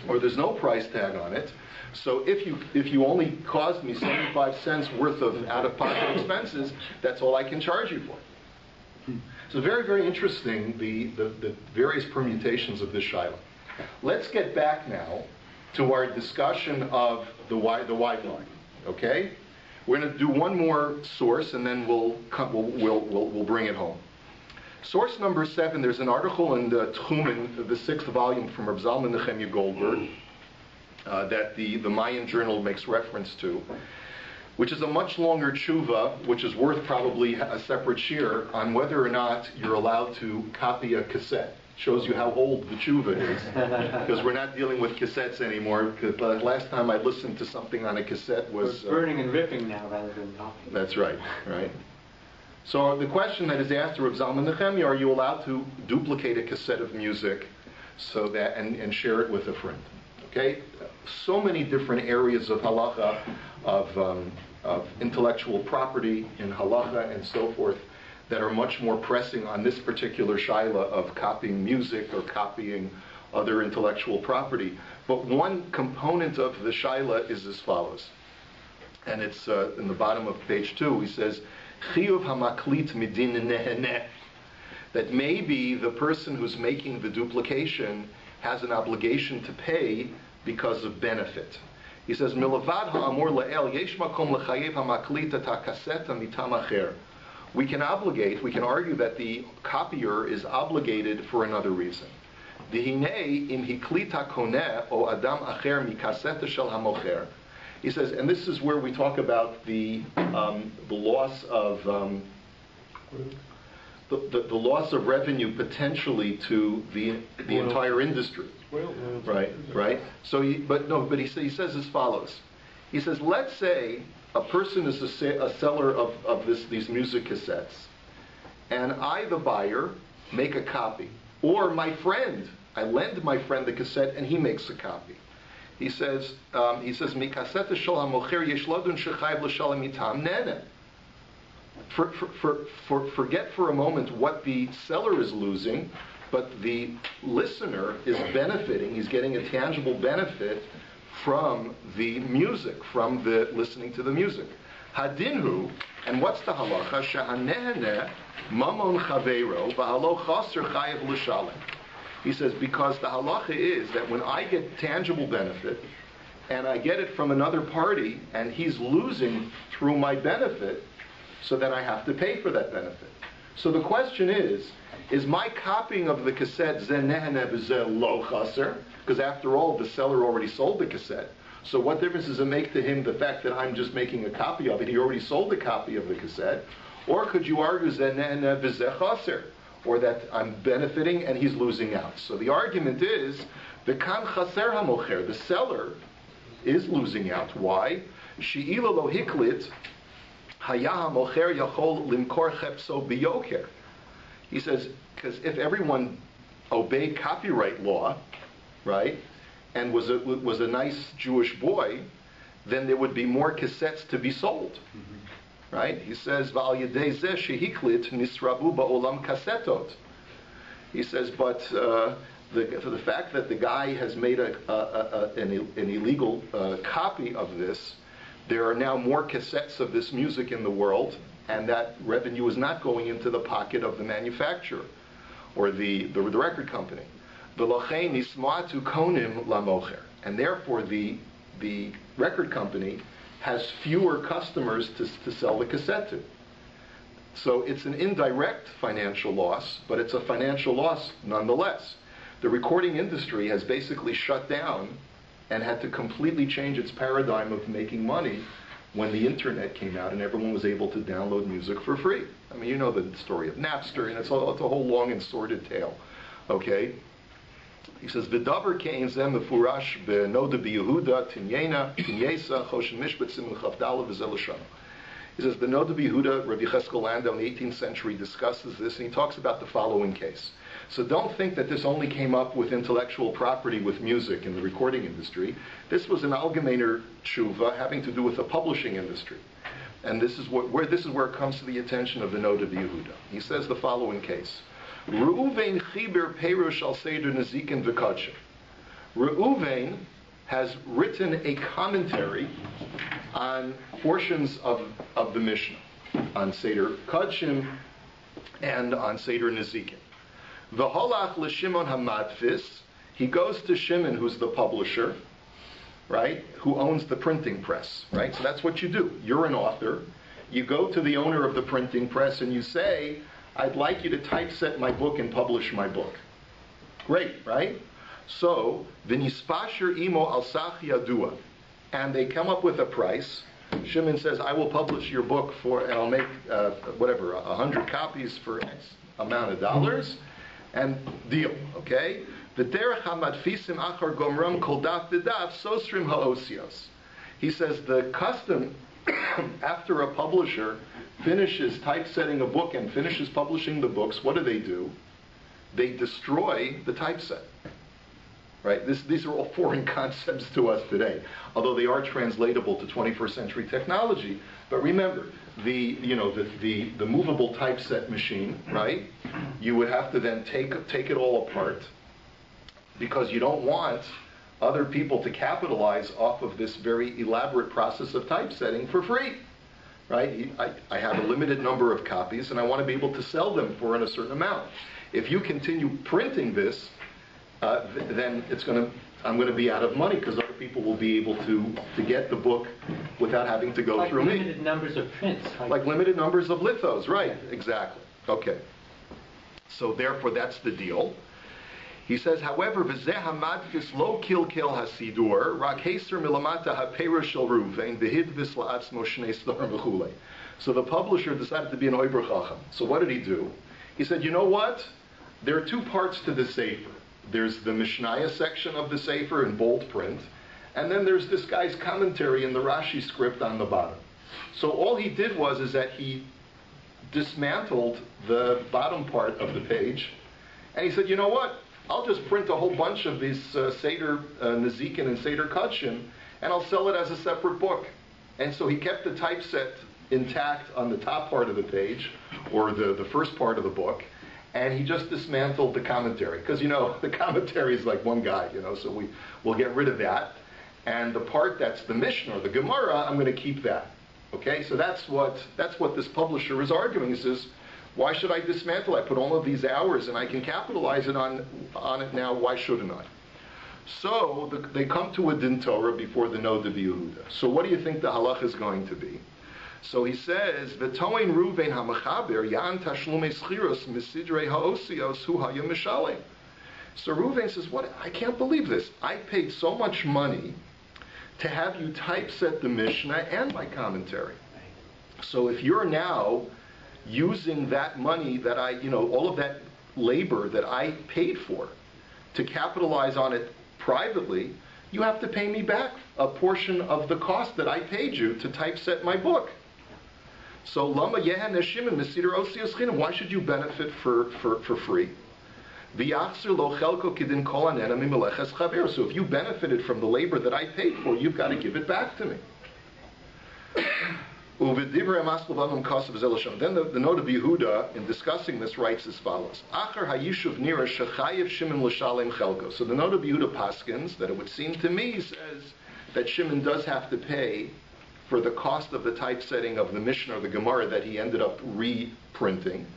Speaker 1: or there's no price tag on it. So if you only caused me 75 cents worth of out-of-pocket expenses, that's all I can charge you for. So very, very interesting, the various permutations of this shaila. Let's get back now to our discussion of the wide line. Okay, we're going to do one more source, and then we'll bring it home. Source number 7. There's an article in the Tchumen, the 6th volume from Reb Zalman Nehemiah Goldberg, that the Mayan Journal makes reference to, which is a much longer tshuva, which is worth probably a separate shiur on whether or not you're allowed to copy a cassette. Shows you how old the tshuva is, because we're not dealing with cassettes anymore. Because the last time I listened to something on a cassette was
Speaker 3: burning and ripping now rather than copying.
Speaker 1: That's right, right. So the question that is asked to Reb Zalman Nehemiah: are you allowed to duplicate a cassette of music, so that and share it with a friend? Okay, so many different areas of halacha, of intellectual property in halacha and so forth, that are much more pressing on this particular shaila of copying music or copying other intellectual property. But one component of the shaila is as follows, and it's in the bottom of page 2. He says, "Chiyuv hamaklit midin neheneh," that maybe the person who's making the duplication has an obligation to pay because of benefit. He says, "Milavad ha'amur la'el yesh makom lechayev hamaklit et hakaseta mitam acher." We can argue that the copier is obligated for another reason. Dihinei im hiklita koneh o adam acher mikaseta shel hamocher. He says, and this is where we talk about the loss of the loss of revenue potentially to the entire industry. Right. So, he says as follows. He says, let's say a person is a seller of these music cassettes, and I, the buyer, make a copy. Or my friend, I lend my friend the cassette, and he makes a copy. He says, "Mikaseta shel hamocher yesh lodun shechayev l'shalem mitam nene." Forget for a moment what the seller is losing, but the listener is benefiting. He's getting a tangible benefit from the music, from the listening to the music. Hadinhu, and what's the halacha? Shehanehene mamon chaveiro v'halo chaser chayev l'shalem. He says, because the halacha is that when I get tangible benefit, and I get it from another party, and he's losing through my benefit, so then I have to pay for that benefit. So the question is my copying of the cassette zen nehene v'zeh lo chaser? Because after all, the seller already sold the cassette. So what difference does it make to him the fact that I'm just making a copy of it? He already sold a copy of the cassette. Or could you argue zen nehene v'zeh chaser? Or that I'm benefiting and he's losing out. So the argument is, the kan chaser hamocher, the seller is losing out. Why? She'ila lo hiklit haya hamocher yachol limkor chepso biyoker. He says, because if everyone obeyed copyright law, right, and was a nice Jewish boy, then there would be more cassettes to be sold. Mm-hmm. Right? He says, "V'al yedei zeh shehiklit nisrabu ba'olam kasetot." He says, but for the fact that the guy has made an illegal copy of this, there are now more cassettes of this music in the world, and that revenue is not going into the pocket of the manufacturer or the record company. And therefore the record company has fewer customers to sell the cassette to. So it's an indirect financial loss, but it's a financial loss nonetheless. The recording industry has basically shut down and had to completely change its paradigm of making money when the internet came out and everyone was able to download music for free. I mean, you know the story of Napster, and it's a whole long and sordid tale. Okay? He says, "V'davar kein zeh mefurash b'noda b'Yehuda tinyena tinyesa choshen mishpat siman chavdala v'zel l'shana." He says, the Noda b'Yehuda, Rabbi Cheskel Landau in the 18th century discusses this, and he talks about the following case. So don't think that this only came up with intellectual property with music in the recording industry. This was an allgemeiner tshuva having to do with the publishing industry. And this is where it comes to the attention of the Noda b'Yehuda. He says the following case. Reuven chiber perush al seder nezikin v'kadshem. Reuven has written a commentary on portions of the Mishnah, on Seder Kadshim and on Seder Nezikin. V'holach l'Shimon hamadfis, he goes to Shimon, who's the publisher, right, who owns the printing press, right? So that's what you do. You're an author. You go to the owner of the printing press and you say, I'd like you to typeset my book and publish my book. Great, right? So, v'nispasher imo al sach yadua, and they come up with a price. Shimon says, I will publish your book and I'll make, 100 copies for X amount of dollars, and deal, okay? V'derech hamadfisim achar gomram kol daf v'daf sosrim ha'osios. He says the custom, after a publisher finishes typesetting a book and finishes publishing the books, what do? They destroy the typeset. Right? These are all foreign concepts to us today, although they are translatable to 21st century technology. But remember, the movable typeset machine, right? You would have to then take it all apart, because you don't want other people to capitalize off of this very elaborate process of typesetting for free, right? I have a limited number of copies, and I want to be able to sell them for a certain amount. If you continue printing this, then I'm going to be out of money, because other people will be able to get the book without having to go through me.
Speaker 3: Like limited numbers of prints.
Speaker 1: Like limited numbers of lithos, right? Exactly. Okay. So therefore, that's the deal. He says, however, v'zeh hamadfis lo kilkel hasidur rak heser milamata ha'perush shel Reuven v'hid vis la'atzmo shnei sdorim v'chulei. So the publisher decided to be an oiber chacham. So what did he do? He said, you know what? There are two parts to the sefer. There's the Mishnaya section of the Sefer in bold print, and then there's this guy's commentary in the Rashi script on the bottom. So all he did is that he dismantled the bottom part of the page, and he said, you know what? I'll just print a whole bunch of these Seder Nezikin and Seder Kadshim, and I'll sell it as a separate book. And so he kept the typeset intact on the top part of the page, or the first part of the book, and he just dismantled the commentary. Because, the commentary is like one guy, so we'll get rid of that. And the part that's the Mishnah, or the Gemara, I'm going to keep that. Okay, so that's what this publisher is arguing. He says, why should I dismantle? I put all of these hours and I can capitalize it on it now, why shouldn't I? So they come to a din Torah before the Noda b'Yehuda. So what do you think the halach is going to be? So he says, "V'toin Reuven ha'mechaber yan tashlumei schiros misidrei ha'osios hu haya mishalem." So Reuven says, "What? I can't believe this. I paid so much money to have you typeset the Mishnah and my commentary. So if you're now using that money that all of that labor that I paid for to capitalize on it privately, you have to pay me back a portion of the cost that I paid you to typeset my book. So lama yehen neshim and mesider osios chinam. Why should you benefit for free? V'yachzer lo chelko kidin kol anena mimeleches chaver. So if you benefited from the labor that I paid for, you've got to give it back to me." Then the note of Yehuda, in discussing this, writes as follows. So the note of Yehuda paskins, that it would seem to me, says that Shimon does have to pay for the cost of the typesetting of the Mishnah or the Gemara that he ended up reprinting.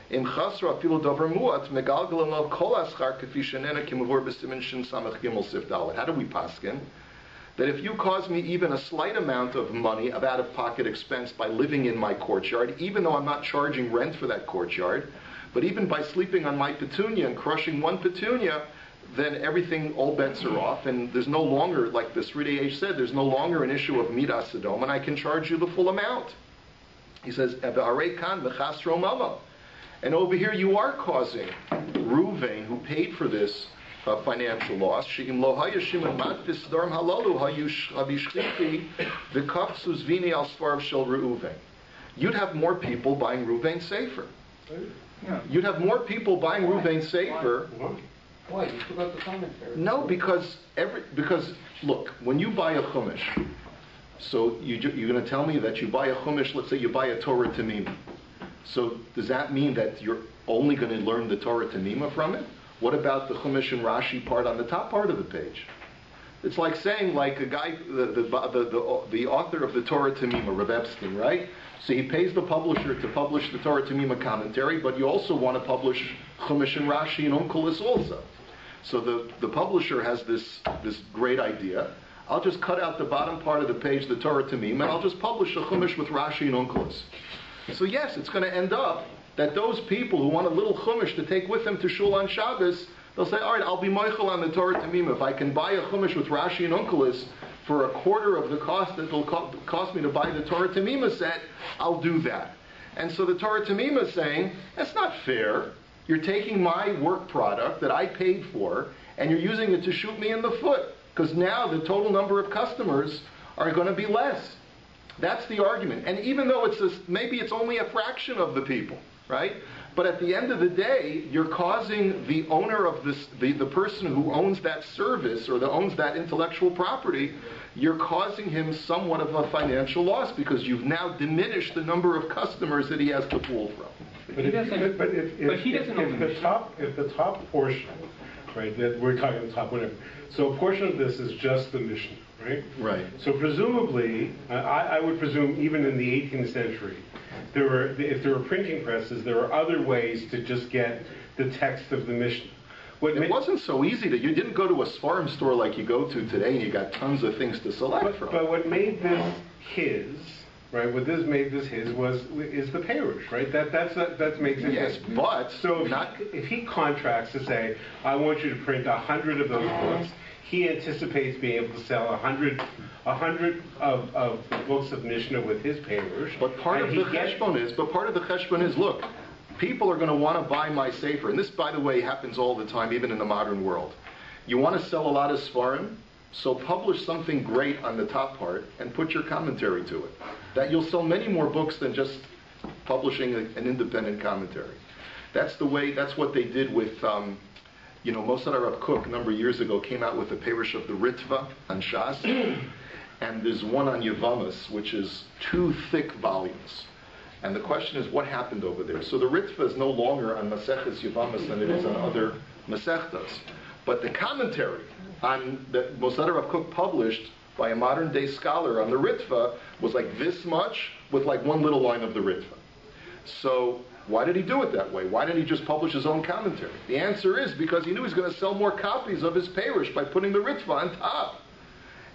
Speaker 1: Im chasra afilu davar muat megalgalam al kol aschar kafi shenena kimavur b'simin shin samach gimel sif dalet. How do we paskin? That if you cause me even a slight amount of money of out-of-pocket expense by living in my courtyard, even though I'm not charging rent for that courtyard, but even by sleeping on my petunia and crushing one petunia, then everything, all bets are off, and there's no longer, like the Sridei Eish said, there's no longer an issue of midas sedom, and I can charge you the full amount. He says, Evarei kan v'chasro mama. And over here you are causing Reuven, who paid for this financial loss, you'd have more people buying Reuven Sefer. You'd have more people buying Reuven Sefer.
Speaker 7: Why? You forgot the commentary.
Speaker 1: No, because look, when you buy a Chumash, so you're going to tell me that you buy a Chumash, let's say you buy a Torah Tamima. So does that mean that you're only going to learn the Torah Tamima from it? What about the Chumash and Rashi part on the top part of the page? It's like saying, like a guy, the author of the Torah Tamima, Reb Epstein, right? So he pays the publisher to publish the Torah Tamima commentary, but you also want to publish Chumash and Rashi and Onkelos also. So the publisher has this great idea. I'll just cut out the bottom part of the page, the Torah Tamima, and I'll just publish a Chumash with Rashi and Onkelos. So yes, it's going to end up that those people who want a little chumash to take with them to shul on Shabbos, they'll say, all right, I'll be moichel on the Torah Tamima. If I can buy a chumash with Rashi and Onkelos for a quarter of the cost that it'll cost me to buy the Torah Tamima set, I'll do that. And so the Torah Tamima is saying, that's not fair. You're taking my work product that I paid for, and you're using it to shoot me in the foot, because now the total number of customers are going to be less. That's the argument. And even though maybe it's only a fraction of the people, right? But at the end of the day, you're causing the owner of the person who owns that service or that owns that intellectual property, you're causing him somewhat of a financial loss because you've now diminished the number of customers that he has to pull from.
Speaker 10: But if the top portion, right, that we're talking the top whatever, so a portion of this is just the mission. Right?
Speaker 1: Right.
Speaker 10: So presumably, I would presume even in the 18th century, if there were printing presses, there were other ways to just get the text of the Mishnah.
Speaker 1: It wasn't so easy you didn't go to a Sfarim store like you go to today and you got tons of things to select from.
Speaker 10: But what made this his, right? What this made this his is the Perush, right? That makes it
Speaker 1: yes,
Speaker 10: his.
Speaker 1: But
Speaker 10: so if he contracts to say, I want you to print 100 of those books. He anticipates being able to sell 100 of books of Mishnah with his Perush.
Speaker 1: But part of the cheshbon is, look, people are going to want to buy my sefer, and this, by the way, happens all the time, even in the modern world. You want to sell a lot of Sfarim, so publish something great on the top part and put your commentary to it. That you'll sell many more books than just publishing an independent commentary. That's what they did with. Mossad Rav Kook a number of years ago came out with a Perush of the Ritva on Shas, and there's one on Yevamos, which is 2 thick volumes. And the question is, what happened over there? So the Ritva is no longer on Maseches Yevamos than it is on other Masechtas. But the commentary that Mossad Rav Kook published by a modern day scholar on the Ritva was like this much with like one little line of the Ritva. So why did he do it that way? Why didn't he just publish his own commentary? The answer is because he knew he was going to sell more copies of his Perush by putting the Ritva on top.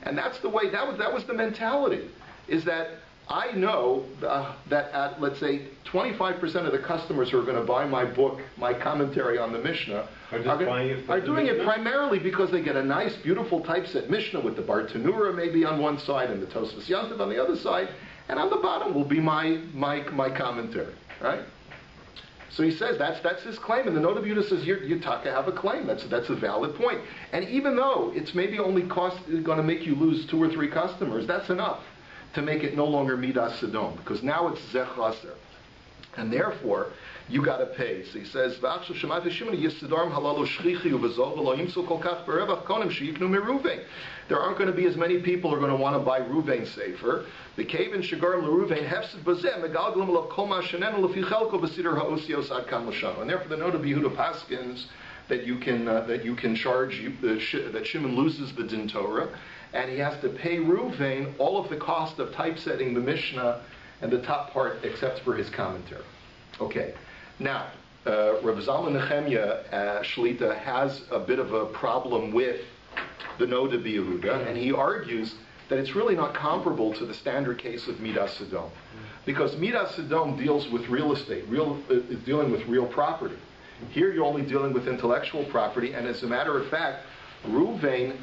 Speaker 1: And that's the way, that was the mentality, is that I know that at, let's say, 25% of the customers who are going to buy my book, my commentary on the Mishnah, are doing it primarily because they get a nice, beautiful typeset Mishnah with the Bartanura maybe on one side and the Tosfos Yantiv on the other side, and on the bottom will be my commentary, right? So he says that's his claim, and the Note of Yehuda says you taka have a claim. That's a valid point. And even though it's maybe only going to make you lose 2 or 3 customers, that's enough to make it no longer midas sedom, because now it's zeh chaser. And therefore, you got to pay. So he says, there aren't going to be as many people who are going to want to buy Ruvain Sefer. The cave in Shigarim L'Ruvain hefsid bazeh megalgalim alav kol ma shenenu lefi chelko b'sidur ha'osios ad kam l'shana. And therefore, the note of Yehuda Paskins that you can charge that Shimon loses the Din Torah, and he has to pay Ruvain all of the cost of typesetting the Mishnah and the top part except for his commentary. Okay, now Rav Zalman Nechemya Shlita has a bit of a problem with the Noda B'Yehuda, and he argues that it's really not comparable to the standard case of Midas Sodom, because Midas Sodom deals with real estate, is dealing with real property. Here you're only dealing with intellectual property, and as a matter of fact, Ruvain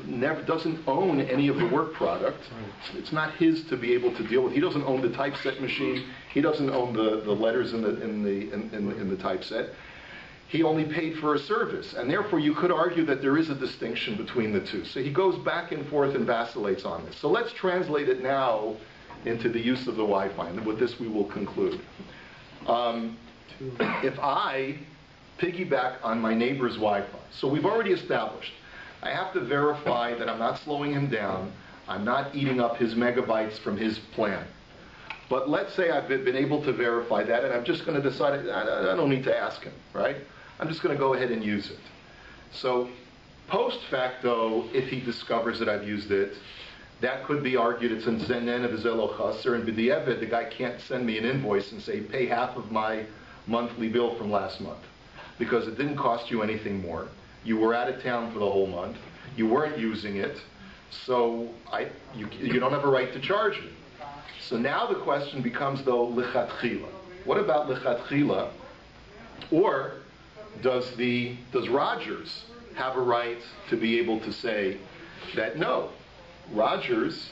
Speaker 1: doesn't own any of the work product. It's not his to be able to deal with. He doesn't own the typeset machine. He doesn't own the letters in the typeset. He only paid for a service, and therefore you could argue that there is a distinction between the two. So he goes back and forth and vacillates on this. So let's translate it now into the use of the Wi-Fi, and with this we will conclude. If I piggyback on my neighbor's Wi-Fi, so we've already established I have to verify that I'm not slowing him down, I'm not eating up his megabytes from his plan. But let's say I've been able to verify that, and I'm just going to decide, I don't need to ask him, right? I'm just going to go ahead and use it. So, post facto, if he discovers that I've used it, that could be argued it's in Zenen of Zelo Chaser, and B'di'evet, the guy can't send me an invoice and say, pay half of my monthly bill from last month, because it didn't cost you anything more. You were out of town for the whole month. You weren't using it, so you don't have a right to charge me. So now the question becomes, though, lichatchila. What about lichatchila? Or does Rogers have a right to be able to say that no, Rogers,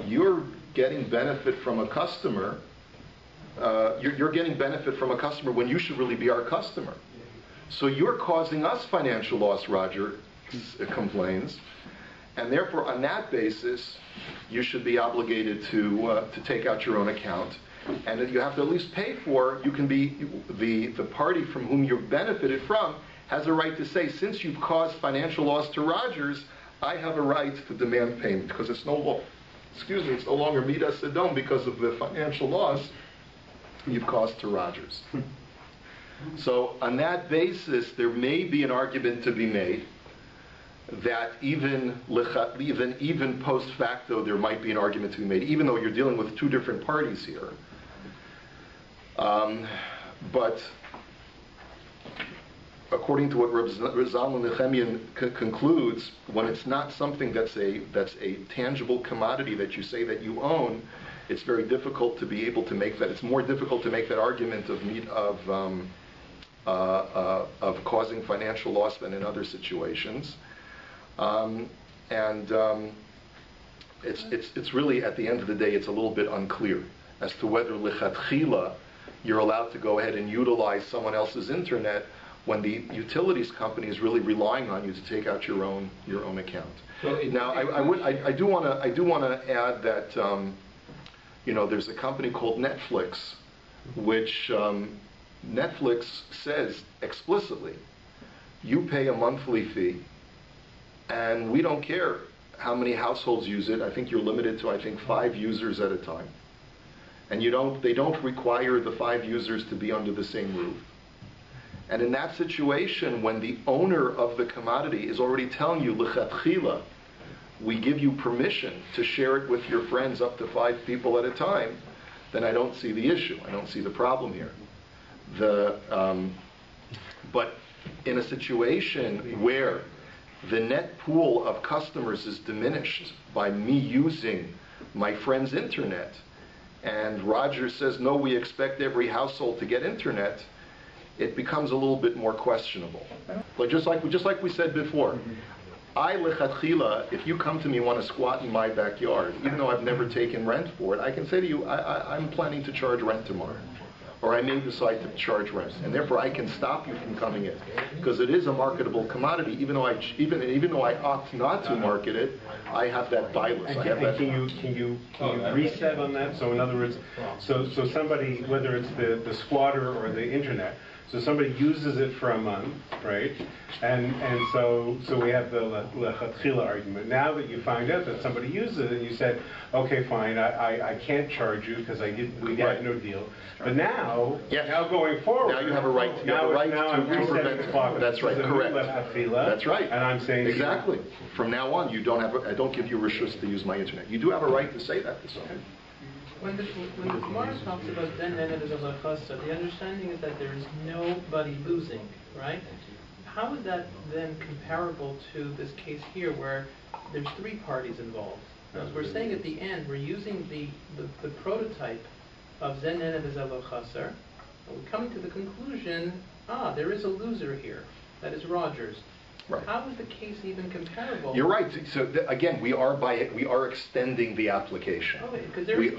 Speaker 1: you're getting benefit from a customer. You're getting benefit from a customer when you should really be our customer. So you're causing us financial loss, Roger complains, and therefore on that basis, you should be obligated to take out your own account, and that you have to at least pay for. You can be the party from whom you've benefited from has a right to say, since you've caused financial loss to Rogers, I have a right to demand payment because it's no longer Midas Sodom because of the financial loss you've caused to Rogers. So on that basis, there may be an argument to be made that even post facto, there might be an argument to be made, even though you're dealing with two different parties here. But according to what Reb Zalman Nechemya concludes, when it's not something that's a tangible commodity that you say that you own, it's very difficult to be able to make that. It's more difficult to make that argument of causing financial loss than in other situations, it's really, at the end of the day, it's a little bit unclear as to whether lichatchila you're allowed to go ahead and utilize someone else's internet when the utilities company is really relying on you to take out your own account. Now, I do want to add that there's a company called Netflix, which Netflix says explicitly, you pay a monthly fee, and we don't care how many households use it. I think you're limited to 5 users at a time, and they don't require the 5 users to be under the same roof. And in that situation, when the owner of the commodity is already telling you, lichatchila, we give you permission to share it with your friends up to 5 people at a time, then I don't see the issue. I don't see the problem here. But in a situation where the net pool of customers is diminished by me using my friend's internet, and Roger says, no, we expect every household to get internet, it becomes a little bit more questionable. But just like we said before, I, lechatchila, if you come to me and want to squat in my backyard, even though I've never taken rent for it, I can say to you, I'm planning to charge rent tomorrow. or I may decide to charge rent, and therefore I can stop you from coming in, because it is a marketable commodity. Even though I opt not to market it, I have that buy list. I have that.
Speaker 10: Can you reset on that? So in other words, so somebody, whether it's the squatter or the internet, so somebody uses it for a month, right? And so we have the lechatchila argument. Now that you find out that somebody uses it, and you said, okay, fine, I can't charge you because we got no deal. But now, now going forward,
Speaker 1: now you have a right. You have a right to prevent. That's right. Correct. That's right.
Speaker 10: And I'm saying
Speaker 1: exactly. From now on, you don't have. I don't give you rishus to use my internet. You do have a right to say that to someone.
Speaker 11: When the Gemara talks about Zen Nenev as a chassid, the understanding is that there is nobody losing, right? How is that then comparable to this case here where there's three parties involved? Now, as we're saying at the end, we're using the prototype of Zen Nenev as a chassid, and we're coming to the conclusion, there is a loser here. That is Rogers.
Speaker 1: Right.
Speaker 11: How is the case even comparable?
Speaker 1: You're right. So again, we are extending the application.
Speaker 11: Okay, because there
Speaker 1: is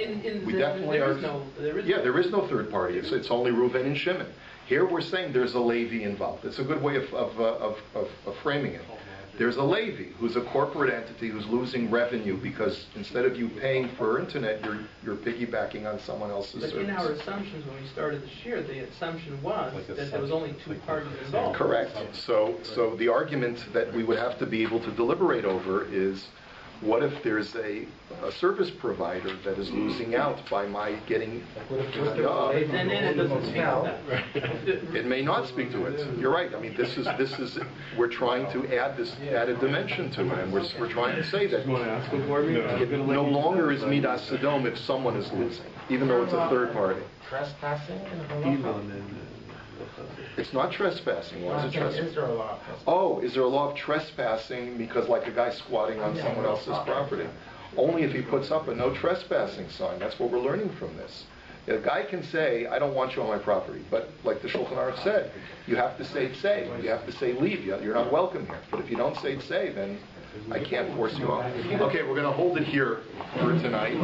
Speaker 1: no third party. It's only Reuven and Shimon. Here we're saying there's a Levi involved. It's a good way of framing it. There's a Levi who's a corporate entity who's losing revenue because instead of you paying for internet, you're piggybacking on someone else's service.
Speaker 11: But in our assumptions when we started this year, the assumption was that there was only two parties involved.
Speaker 1: Correct. So the argument that we would have to be able to deliberate over is, what if there's a service provider that is losing out by my getting
Speaker 11: Then it doesn't speak to that.
Speaker 1: It may not speak to it. You're right. I mean, this is we're trying to add this added dimension to it, and we're trying to say that it no longer is midas sedom if someone is losing, even though it's a third party.
Speaker 8: Trespassing?
Speaker 1: It's not trespassing. Why is it trespassing?
Speaker 8: Is there a law?
Speaker 1: Is there a law of trespassing because like a guy squatting on someone else's property? Only if he puts up a no trespassing sign. That's what we're learning from this. A guy can say, I don't want you on my property, but like the Shulchan Aruch said, you have to say tzei. You have to say leave. You're not welcome here. But if you don't say tzei, then I can't force you off. Okay, we're going to hold it here for tonight.